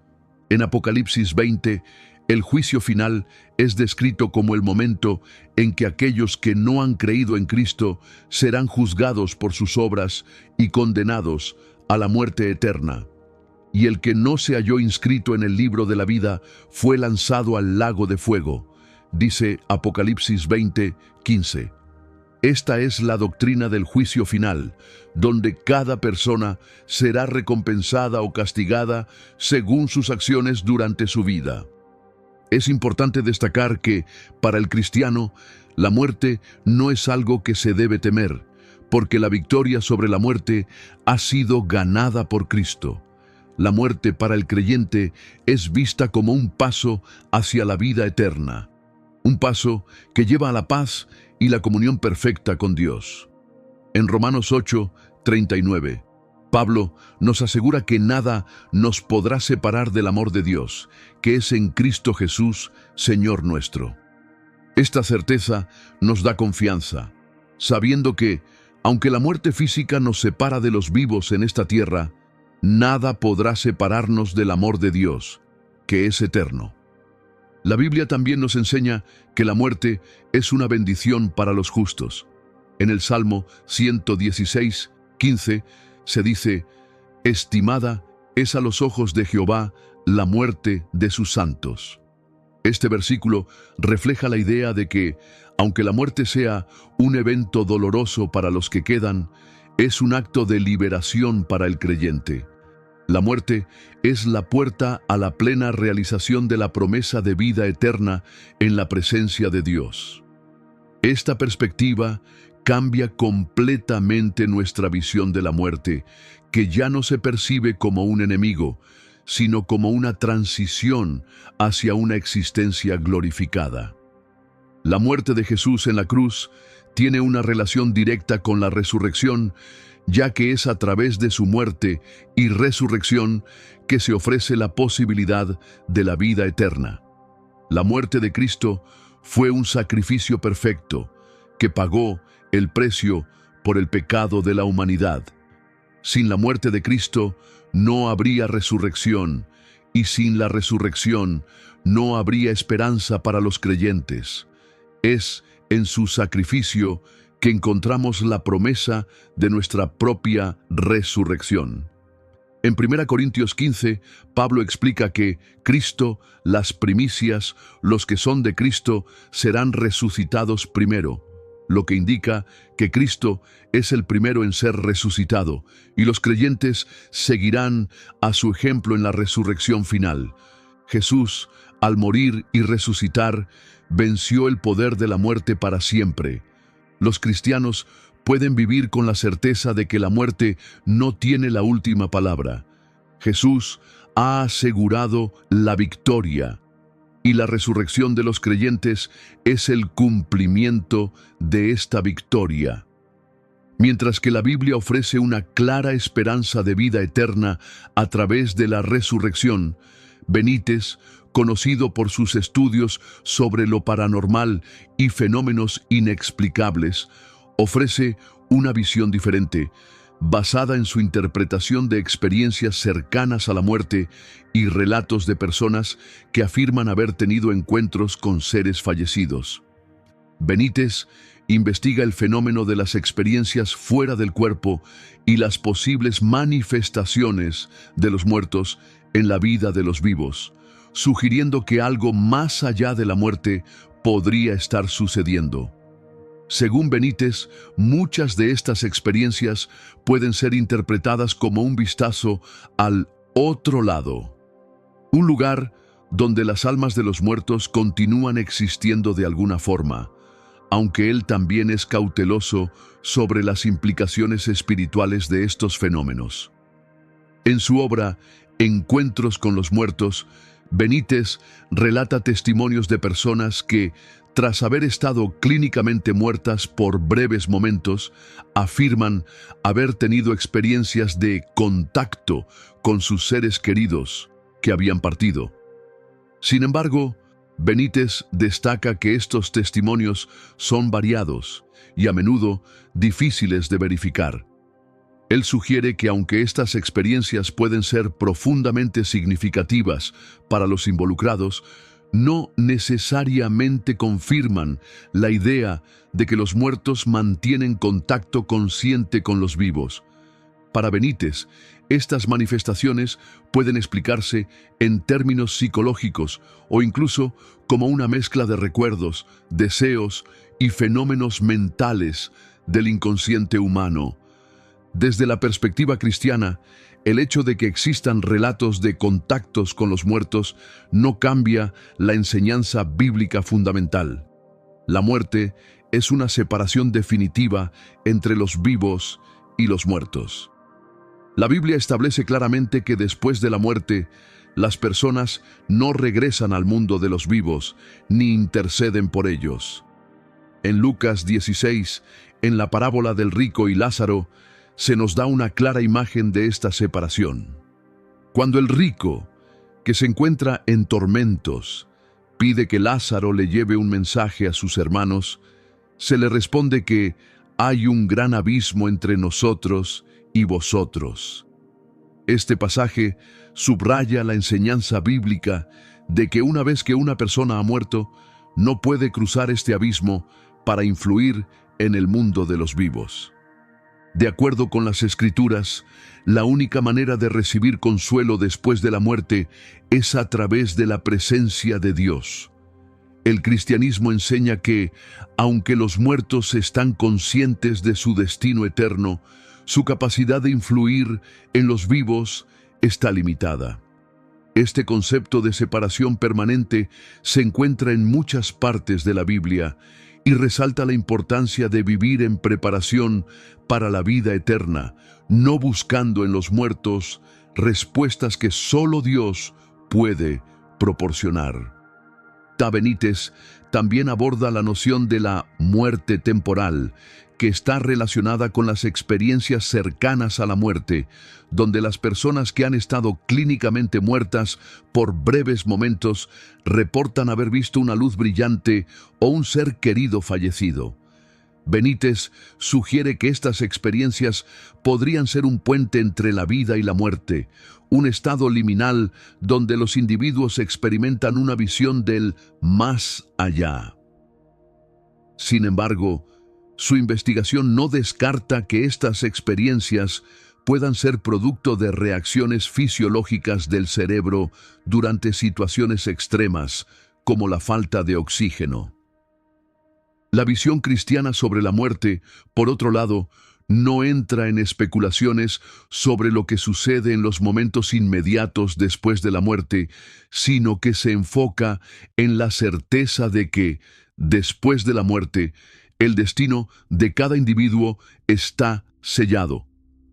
En Apocalipsis 20, el juicio final es descrito como el momento en que aquellos que no han creído en Cristo serán juzgados por sus obras y condenados a la muerte eterna. Y el que no se halló inscrito en el libro de la vida fue lanzado al lago de fuego, dice Apocalipsis 20, 15. Esta es la doctrina del juicio final, donde cada persona será recompensada o castigada según sus acciones durante su vida. Es importante destacar que, para el cristiano, la muerte no es algo que se debe temer, porque la victoria sobre la muerte ha sido ganada por Cristo. La muerte para el creyente es vista como un paso hacia la vida eterna, un paso que lleva a la paz y la comunión perfecta con Dios. En Romanos 8, 39, Pablo nos asegura que nada nos podrá separar del amor de Dios, que es en Cristo Jesús, Señor nuestro. Esta certeza nos da confianza, sabiendo que, aunque la muerte física nos separa de los vivos en esta tierra, nada podrá separarnos del amor de Dios, que es eterno. La Biblia también nos enseña que la muerte es una bendición para los justos. En el Salmo 116, 15, se dice: «Estimada es a los ojos de Jehová la muerte de sus santos». Este versículo refleja la idea de que, aunque la muerte sea un evento doloroso para los que quedan, es un acto de liberación para el creyente. La muerte es la puerta a la plena realización de la promesa de vida eterna en la presencia de Dios. Esta perspectiva cambia completamente nuestra visión de la muerte, que ya no se percibe como un enemigo, sino como una transición hacia una existencia glorificada. La muerte de Jesús en la cruz tiene una relación directa con la resurrección, ya que es a través de su muerte y resurrección que se ofrece la posibilidad de la vida eterna. La muerte de Cristo fue un sacrificio perfecto que pagó el precio por el pecado de la humanidad. Sin la muerte de Cristo no habría resurrección, y sin la resurrección no habría esperanza para los creyentes. Es en su sacrificio que encontramos la promesa de nuestra propia resurrección. En 1 Corintios 15, Pablo explica que Cristo, las primicias, los que son de Cristo, serán resucitados primero, lo que indica que Cristo es el primero en ser resucitado, y los creyentes seguirán a su ejemplo en la resurrección final. Jesús, al morir y resucitar, venció el poder de la muerte para siempre. Los cristianos pueden vivir con la certeza de que la muerte no tiene la última palabra. Jesús ha asegurado la victoria, y la resurrección de los creyentes es el cumplimiento de esta victoria. Mientras que la Biblia ofrece una clara esperanza de vida eterna a través de la resurrección, Benítez conocido por sus estudios sobre lo paranormal y fenómenos inexplicables, ofrece una visión diferente, basada en su interpretación de experiencias cercanas a la muerte y relatos de personas que afirman haber tenido encuentros con seres fallecidos. Benítez investiga el fenómeno de las experiencias fuera del cuerpo y las posibles manifestaciones de los muertos en la vida de los vivos, sugiriendo que algo más allá de la muerte podría estar sucediendo. Según Benítez, muchas de estas experiencias pueden ser interpretadas como un vistazo al otro lado, un lugar donde las almas de los muertos continúan existiendo de alguna forma, aunque él también es cauteloso sobre las implicaciones espirituales de estos fenómenos. En su obra Encuentros con los muertos, Benítez relata testimonios de personas que, tras haber estado clínicamente muertas por breves momentos, afirman haber tenido experiencias de contacto con sus seres queridos que habían partido. Sin embargo, Benítez destaca que estos testimonios son variados y a menudo difíciles de verificar. Él sugiere que aunque estas experiencias pueden ser profundamente significativas para los involucrados, no necesariamente confirman la idea de que los muertos mantienen contacto consciente con los vivos. Para Benítez, estas manifestaciones pueden explicarse en términos psicológicos o incluso como una mezcla de recuerdos, deseos y fenómenos mentales del inconsciente humano. Desde la perspectiva cristiana, el hecho de que existan relatos de contactos con los muertos no cambia la enseñanza bíblica fundamental. La muerte es una separación definitiva entre los vivos y los muertos. La Biblia establece claramente que después de la muerte, las personas no regresan al mundo de los vivos ni interceden por ellos. En Lucas 16, en la parábola del rico y Lázaro, se nos da una clara imagen de esta separación. Cuando el rico, que se encuentra en tormentos, pide que Lázaro le lleve un mensaje a sus hermanos, se le responde que hay un gran abismo entre nosotros y vosotros. Este pasaje subraya la enseñanza bíblica de que una vez que una persona ha muerto, no puede cruzar este abismo para influir en el mundo de los vivos. De acuerdo con las Escrituras, la única manera de recibir consuelo después de la muerte es a través de la presencia de Dios. El cristianismo enseña que, aunque los muertos están conscientes de su destino eterno, su capacidad de influir en los vivos está limitada. Este concepto de separación permanente se encuentra en muchas partes de la Biblia y resalta la importancia de vivir en preparación para la vida eterna, no buscando en los muertos respuestas que solo Dios puede proporcionar. Benítez también aborda la noción de la muerte temporal, que está relacionada con las experiencias cercanas a la muerte, donde las personas que han estado clínicamente muertas por breves momentos reportan haber visto una luz brillante o un ser querido fallecido. Benítez sugiere que estas experiencias podrían ser un puente entre la vida y la muerte, un estado liminal donde los individuos experimentan una visión del más allá. Sin embargo, su investigación no descarta que estas experiencias puedan ser producto de reacciones fisiológicas del cerebro durante situaciones extremas, como la falta de oxígeno. La visión cristiana sobre la muerte, por otro lado, no entra en especulaciones sobre lo que sucede en los momentos inmediatos después de la muerte, sino que se enfoca en la certeza de que, después de la muerte, el destino de cada individuo está sellado.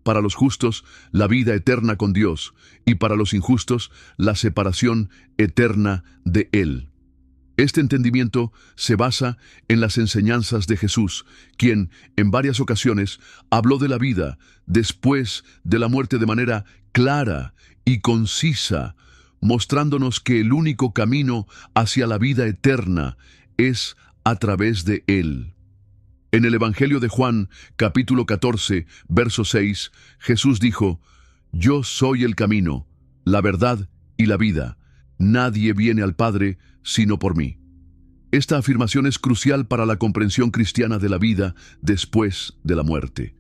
Para los justos, la vida eterna con Dios, y para los injustos, la separación eterna de Él. Este entendimiento se basa en las enseñanzas de Jesús, quien, en varias ocasiones, habló de la vida después de la muerte de manera clara y concisa, mostrándonos que el único camino hacia la vida eterna es a través de Él. En el Evangelio de Juan, capítulo 14, verso 6, Jesús dijo: «Yo soy el camino, la verdad y la vida. Nadie viene al Padre sino por mí». Esta afirmación es crucial para la comprensión cristiana de la vida después de la muerte.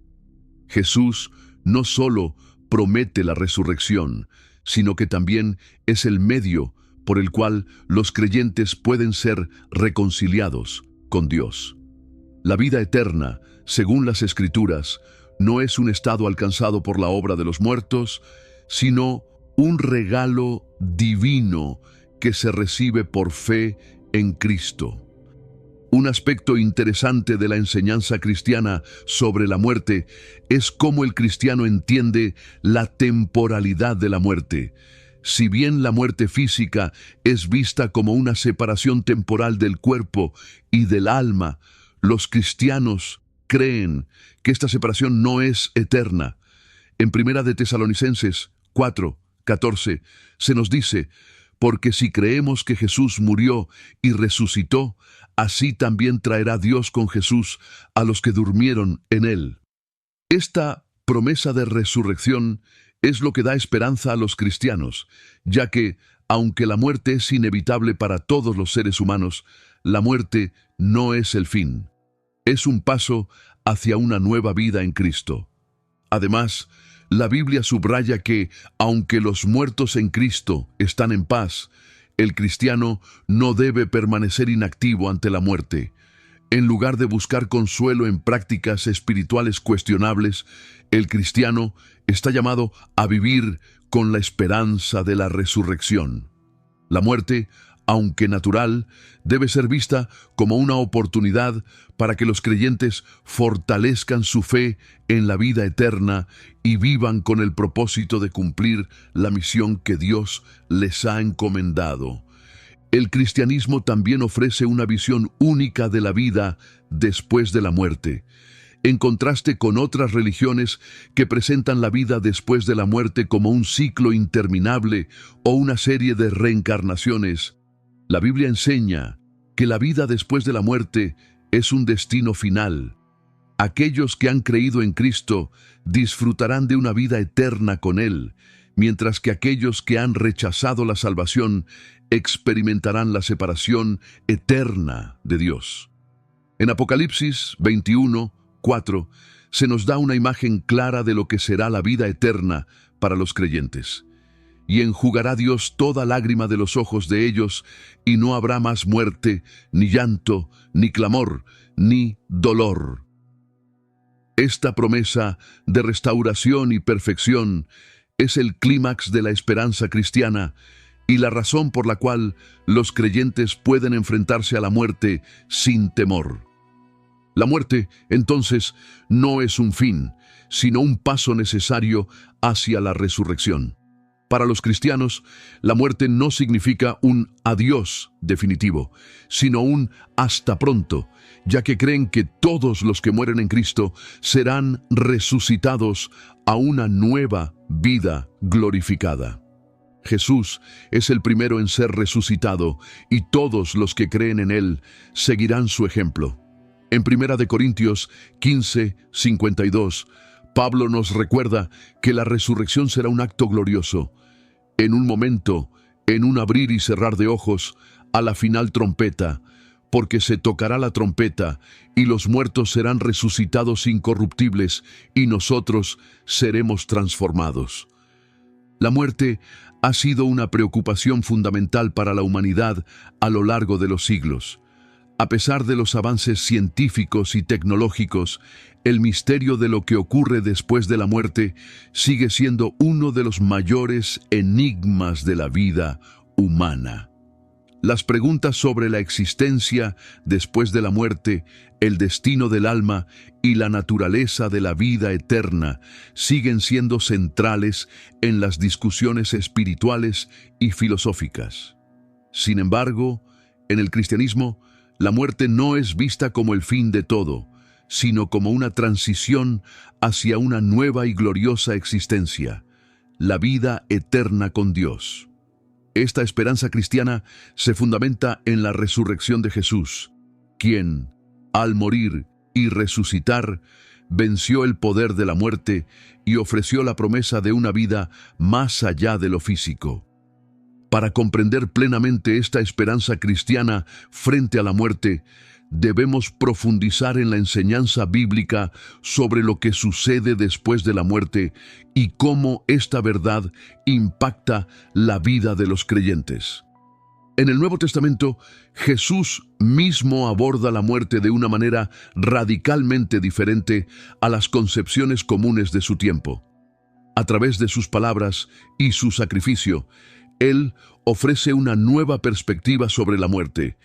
Jesús no solo promete la resurrección, sino que también es el medio por el cual los creyentes pueden ser reconciliados con Dios. La vida eterna, según las Escrituras, no es un estado alcanzado por la obra de los muertos, sino un regalo divino que se recibe por fe en Cristo. Un aspecto interesante de la enseñanza cristiana sobre la muerte es cómo el cristiano entiende la temporalidad de la muerte. Si bien la muerte física es vista como una separación temporal del cuerpo y del alma, los cristianos creen que esta separación no es eterna. En 1 de Tesalonicenses 4:14 se nos dice: «Porque si creemos que Jesús murió y resucitó, así también traerá Dios con Jesús a los que durmieron en Él». Esta promesa de resurrección es lo que da esperanza a los cristianos, ya que, aunque la muerte es inevitable para todos los seres humanos, la muerte no es el fin. Es un paso hacia una nueva vida en Cristo. Además, la Biblia subraya que, aunque los muertos en Cristo están en paz, el cristiano no debe permanecer inactivo ante la muerte. En lugar de buscar consuelo en prácticas espirituales cuestionables, el cristiano está llamado a vivir con la esperanza de la resurrección. La muerte, aunque natural, debe ser vista como una oportunidad para que los creyentes fortalezcan su fe en la vida eterna y vivan con el propósito de cumplir la misión que Dios les ha encomendado. El cristianismo también ofrece una visión única de la vida después de la muerte. En contraste con otras religiones que presentan la vida después de la muerte como un ciclo interminable o una serie de reencarnaciones, la Biblia enseña que la vida después de la muerte es un destino final. Aquellos que han creído en Cristo disfrutarán de una vida eterna con Él, mientras que aquellos que han rechazado la salvación experimentarán la separación eterna de Dios. En Apocalipsis 21:4 se nos da una imagen clara de lo que será la vida eterna para los creyentes. «Y enjugará Dios toda lágrima de los ojos de ellos, y no habrá más muerte, ni llanto, ni clamor, ni dolor». Esta promesa de restauración y perfección es el clímax de la esperanza cristiana y la razón por la cual los creyentes pueden enfrentarse a la muerte sin temor. La muerte, entonces, no es un fin, sino un paso necesario hacia la resurrección. Para los cristianos, la muerte no significa un adiós definitivo, sino un hasta pronto, ya que creen que todos los que mueren en Cristo serán resucitados a una nueva vida glorificada. Jesús es el primero en ser resucitado y todos los que creen en Él seguirán su ejemplo. En 1 Corintios 15:52, Pablo nos recuerda que la resurrección será un acto glorioso. En un momento, en un abrir y cerrar de ojos, a la final trompeta, porque se tocará la trompeta, y los muertos serán resucitados incorruptibles, y nosotros seremos transformados. La muerte ha sido una preocupación fundamental para la humanidad a lo largo de los siglos. A pesar de los avances científicos y tecnológicos, el misterio de lo que ocurre después de la muerte sigue siendo uno de los mayores enigmas de la vida humana. Las preguntas sobre la existencia después de la muerte, el destino del alma y la naturaleza de la vida eterna siguen siendo centrales en las discusiones espirituales y filosóficas. Sin embargo, en el cristianismo, la muerte no es vista como el fin de todo, sino como una transición hacia una nueva y gloriosa existencia, la vida eterna con Dios. Esta esperanza cristiana se fundamenta en la resurrección de Jesús, quien, al morir y resucitar, venció el poder de la muerte y ofreció la promesa de una vida más allá de lo físico. Para comprender plenamente esta esperanza cristiana frente a la muerte, debemos profundizar en la enseñanza bíblica sobre lo que sucede después de la muerte y cómo esta verdad impacta la vida de los creyentes. En el Nuevo Testamento, Jesús mismo aborda la muerte de una manera radicalmente diferente a las concepciones comunes de su tiempo. A través de sus palabras y su sacrificio, Él ofrece una nueva perspectiva sobre la muerte,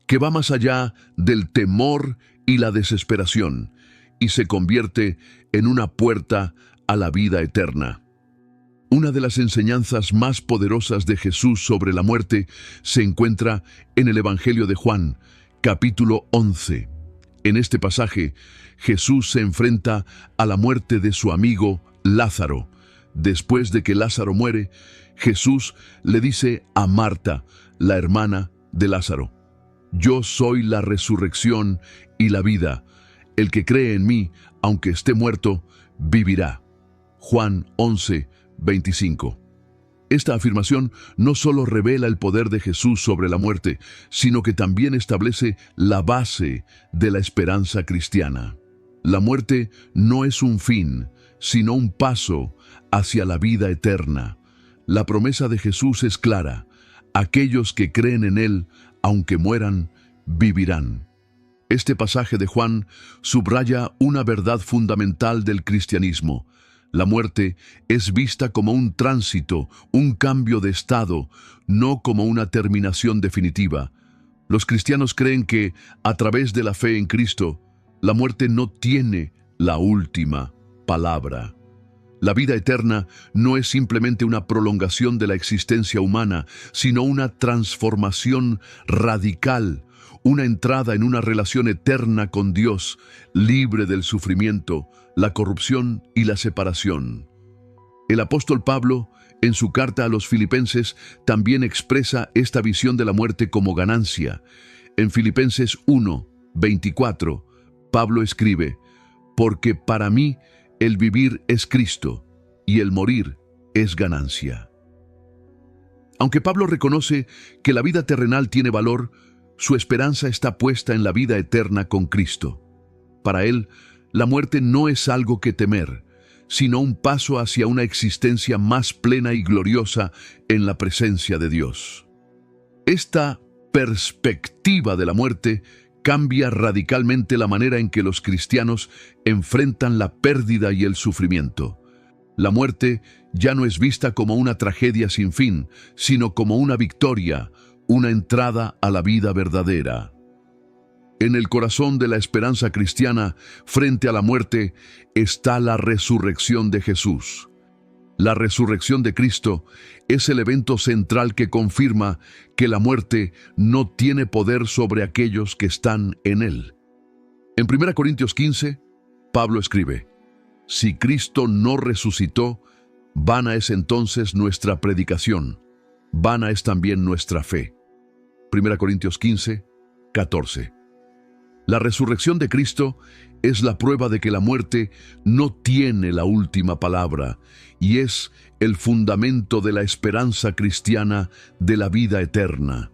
que va más allá del temor y la desesperación, y se convierte en una puerta a la vida eterna. Una de las enseñanzas más poderosas de Jesús sobre la muerte se encuentra en el Evangelio de Juan, capítulo 11. En este pasaje, Jesús se enfrenta a la muerte de su amigo Lázaro. Después de que Lázaro muere, Jesús le dice a Marta, la hermana de Lázaro: «Yo soy la resurrección y la vida. El que cree en mí, aunque esté muerto, vivirá». Juan 11, 25. Esta afirmación no solo revela el poder de Jesús sobre la muerte, sino que también establece la base de la esperanza cristiana. La muerte no es un fin, sino un paso hacia la vida eterna. La promesa de Jesús es clara: aquellos que creen en Él, aunque mueran, vivirán. Este pasaje de Juan subraya una verdad fundamental del cristianismo. La muerte es vista como un tránsito, un cambio de estado, no como una terminación definitiva. Los cristianos creen que, a través de la fe en Cristo, la muerte no tiene la última palabra. La vida eterna no es simplemente una prolongación de la existencia humana, sino una transformación radical, una entrada en una relación eterna con Dios, libre del sufrimiento, la corrupción y la separación. El apóstol Pablo, en su carta a los Filipenses, también expresa esta visión de la muerte como ganancia. En Filipenses 1, 24, Pablo escribe: «Porque para mí el vivir es Cristo, y el morir es ganancia». Aunque Pablo reconoce que la vida terrenal tiene valor, su esperanza está puesta en la vida eterna con Cristo. Para él, la muerte no es algo que temer, sino un paso hacia una existencia más plena y gloriosa en la presencia de Dios. Esta perspectiva de la muerte cambia radicalmente la manera en que los cristianos enfrentan la pérdida y el sufrimiento. La muerte ya no es vista como una tragedia sin fin, sino como una victoria, una entrada a la vida verdadera. En el corazón de la esperanza cristiana frente a la muerte está la resurrección de Jesús. La resurrección de Cristo es el evento central que confirma que la muerte no tiene poder sobre aquellos que están en Él. En 1 Corintios 15, Pablo escribe: «Si Cristo no resucitó, vana es entonces nuestra predicación, vana es también nuestra fe». 1 Corintios 15, 14. La resurrección de Cristo es la prueba de que la muerte no tiene la última palabra y es el fundamento de la esperanza cristiana de la vida eterna.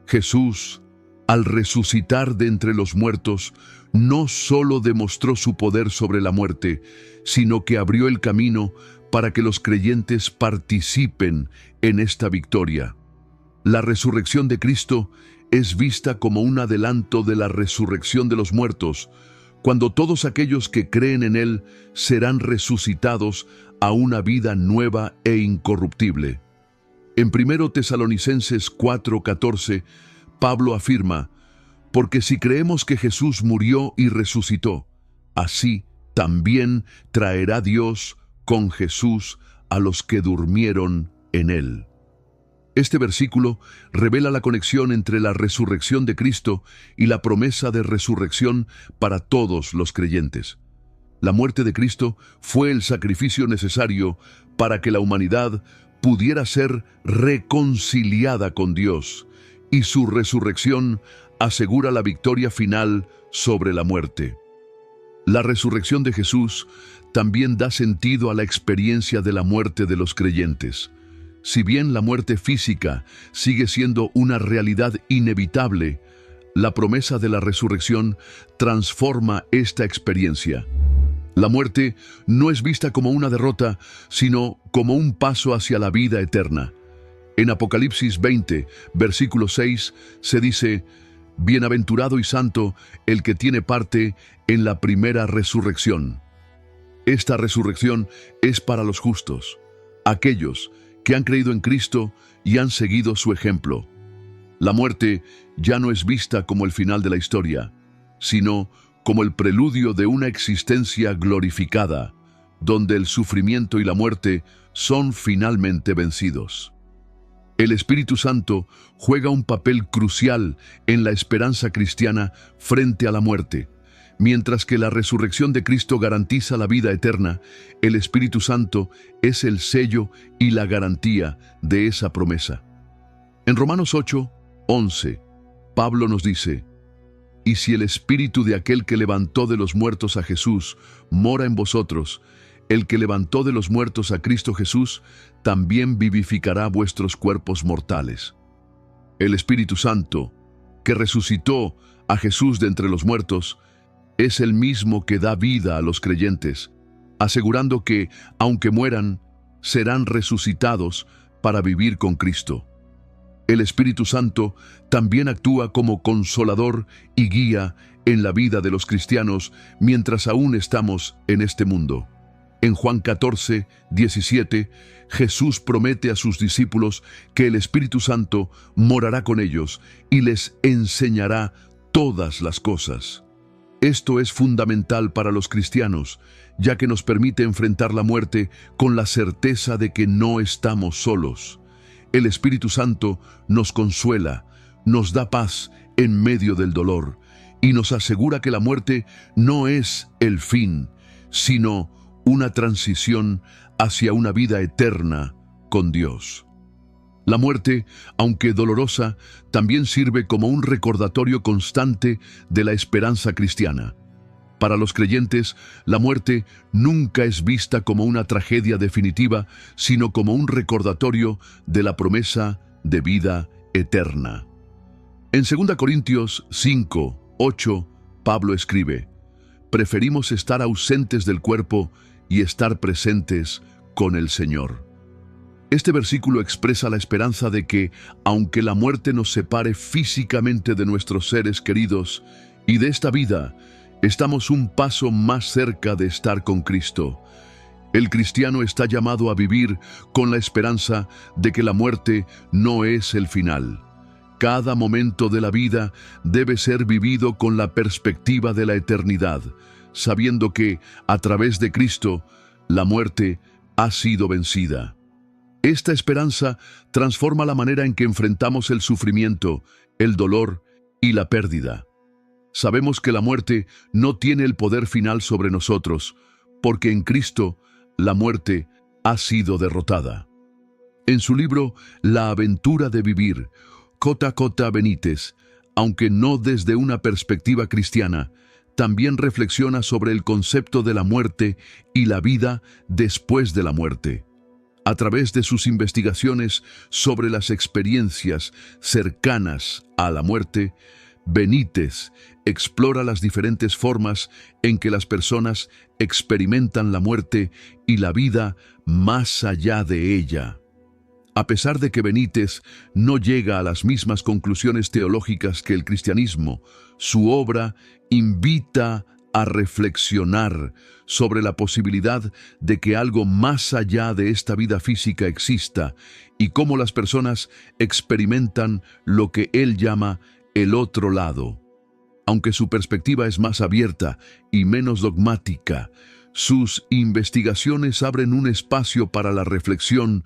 Jesús, al resucitar de entre los muertos, no solo demostró su poder sobre la muerte, sino que abrió el camino para que los creyentes participen en esta victoria. La resurrección de Cristo es vista como un adelanto de la resurrección de los muertos, cuando todos aquellos que creen en Él serán resucitados a una vida nueva e incorruptible. En 1 Tesalonicenses 4:14, Pablo afirma: «Porque si creemos que Jesús murió y resucitó, así también traerá Dios con Jesús a los que durmieron en Él». Este versículo revela la conexión entre la resurrección de Cristo y la promesa de resurrección para todos los creyentes. La muerte de Cristo fue el sacrificio necesario para que la humanidad pudiera ser reconciliada con Dios, y su resurrección asegura la victoria final sobre la muerte. La resurrección de Jesús también da sentido a la experiencia de la muerte de los creyentes. Si bien la muerte física sigue siendo una realidad inevitable, la promesa de la resurrección transforma esta experiencia. La muerte no es vista como una derrota, sino como un paso hacia la vida eterna. En Apocalipsis 20, versículo 6, se dice: «Bienaventurado y santo el que tiene parte en la primera resurrección». Esta resurrección es para los justos, aquellos que han creído en Cristo y han seguido su ejemplo. La muerte ya no es vista como el final de la historia, sino como el preludio de una existencia glorificada, donde el sufrimiento y la muerte son finalmente vencidos. El Espíritu Santo juega un papel crucial en la esperanza cristiana frente a la muerte. Mientras que la resurrección de Cristo garantiza la vida eterna, el Espíritu Santo es el sello y la garantía de esa promesa. En Romanos 8, 11, Pablo nos dice: «Y si el Espíritu de aquel que levantó de los muertos a Jesús mora en vosotros, el que levantó de los muertos a Cristo Jesús también vivificará vuestros cuerpos mortales». El Espíritu Santo, que resucitó a Jesús de entre los muertos, es el mismo que da vida a los creyentes, asegurando que, aunque mueran, serán resucitados para vivir con Cristo. El Espíritu Santo también actúa como consolador y guía en la vida de los cristianos mientras aún estamos en este mundo. En Juan 14, 17, Jesús promete a sus discípulos que el Espíritu Santo morará con ellos y les enseñará todas las cosas. Esto es fundamental para los cristianos, ya que nos permite enfrentar la muerte con la certeza de que no estamos solos. El Espíritu Santo nos consuela, nos da paz en medio del dolor y nos asegura que la muerte no es el fin, sino una transición hacia una vida eterna con Dios. La muerte, aunque dolorosa, también sirve como un recordatorio constante de la esperanza cristiana. Para los creyentes, la muerte nunca es vista como una tragedia definitiva, sino como un recordatorio de la promesa de vida eterna. En 2 Corintios 5, 8, Pablo escribe: «Preferimos estar ausentes del cuerpo y estar presentes con el Señor». Este versículo expresa la esperanza de que, aunque la muerte nos separe físicamente de nuestros seres queridos y de esta vida, estamos un paso más cerca de estar con Cristo. El cristiano está llamado a vivir con la esperanza de que la muerte no es el final. Cada momento de la vida debe ser vivido con la perspectiva de la eternidad, sabiendo que, a través de Cristo, la muerte ha sido vencida. Esta esperanza transforma la manera en que enfrentamos el sufrimiento, el dolor y la pérdida. Sabemos que la muerte no tiene el poder final sobre nosotros, porque en Cristo la muerte ha sido derrotada. En su libro La aventura de vivir, J.J. Benítez, aunque no desde una perspectiva cristiana, también reflexiona sobre el concepto de la muerte y la vida después de la muerte. A través de sus investigaciones sobre las experiencias cercanas a la muerte, Benítez explora las diferentes formas en que las personas experimentan la muerte y la vida más allá de ella. A pesar de que Benítez no llega a las mismas conclusiones teológicas que el cristianismo, su obra invita a reflexionar sobre la posibilidad de que algo más allá de esta vida física exista y cómo las personas experimentan lo que él llama el otro lado. Aunque su perspectiva es más abierta y menos dogmática, sus investigaciones abren un espacio para la reflexión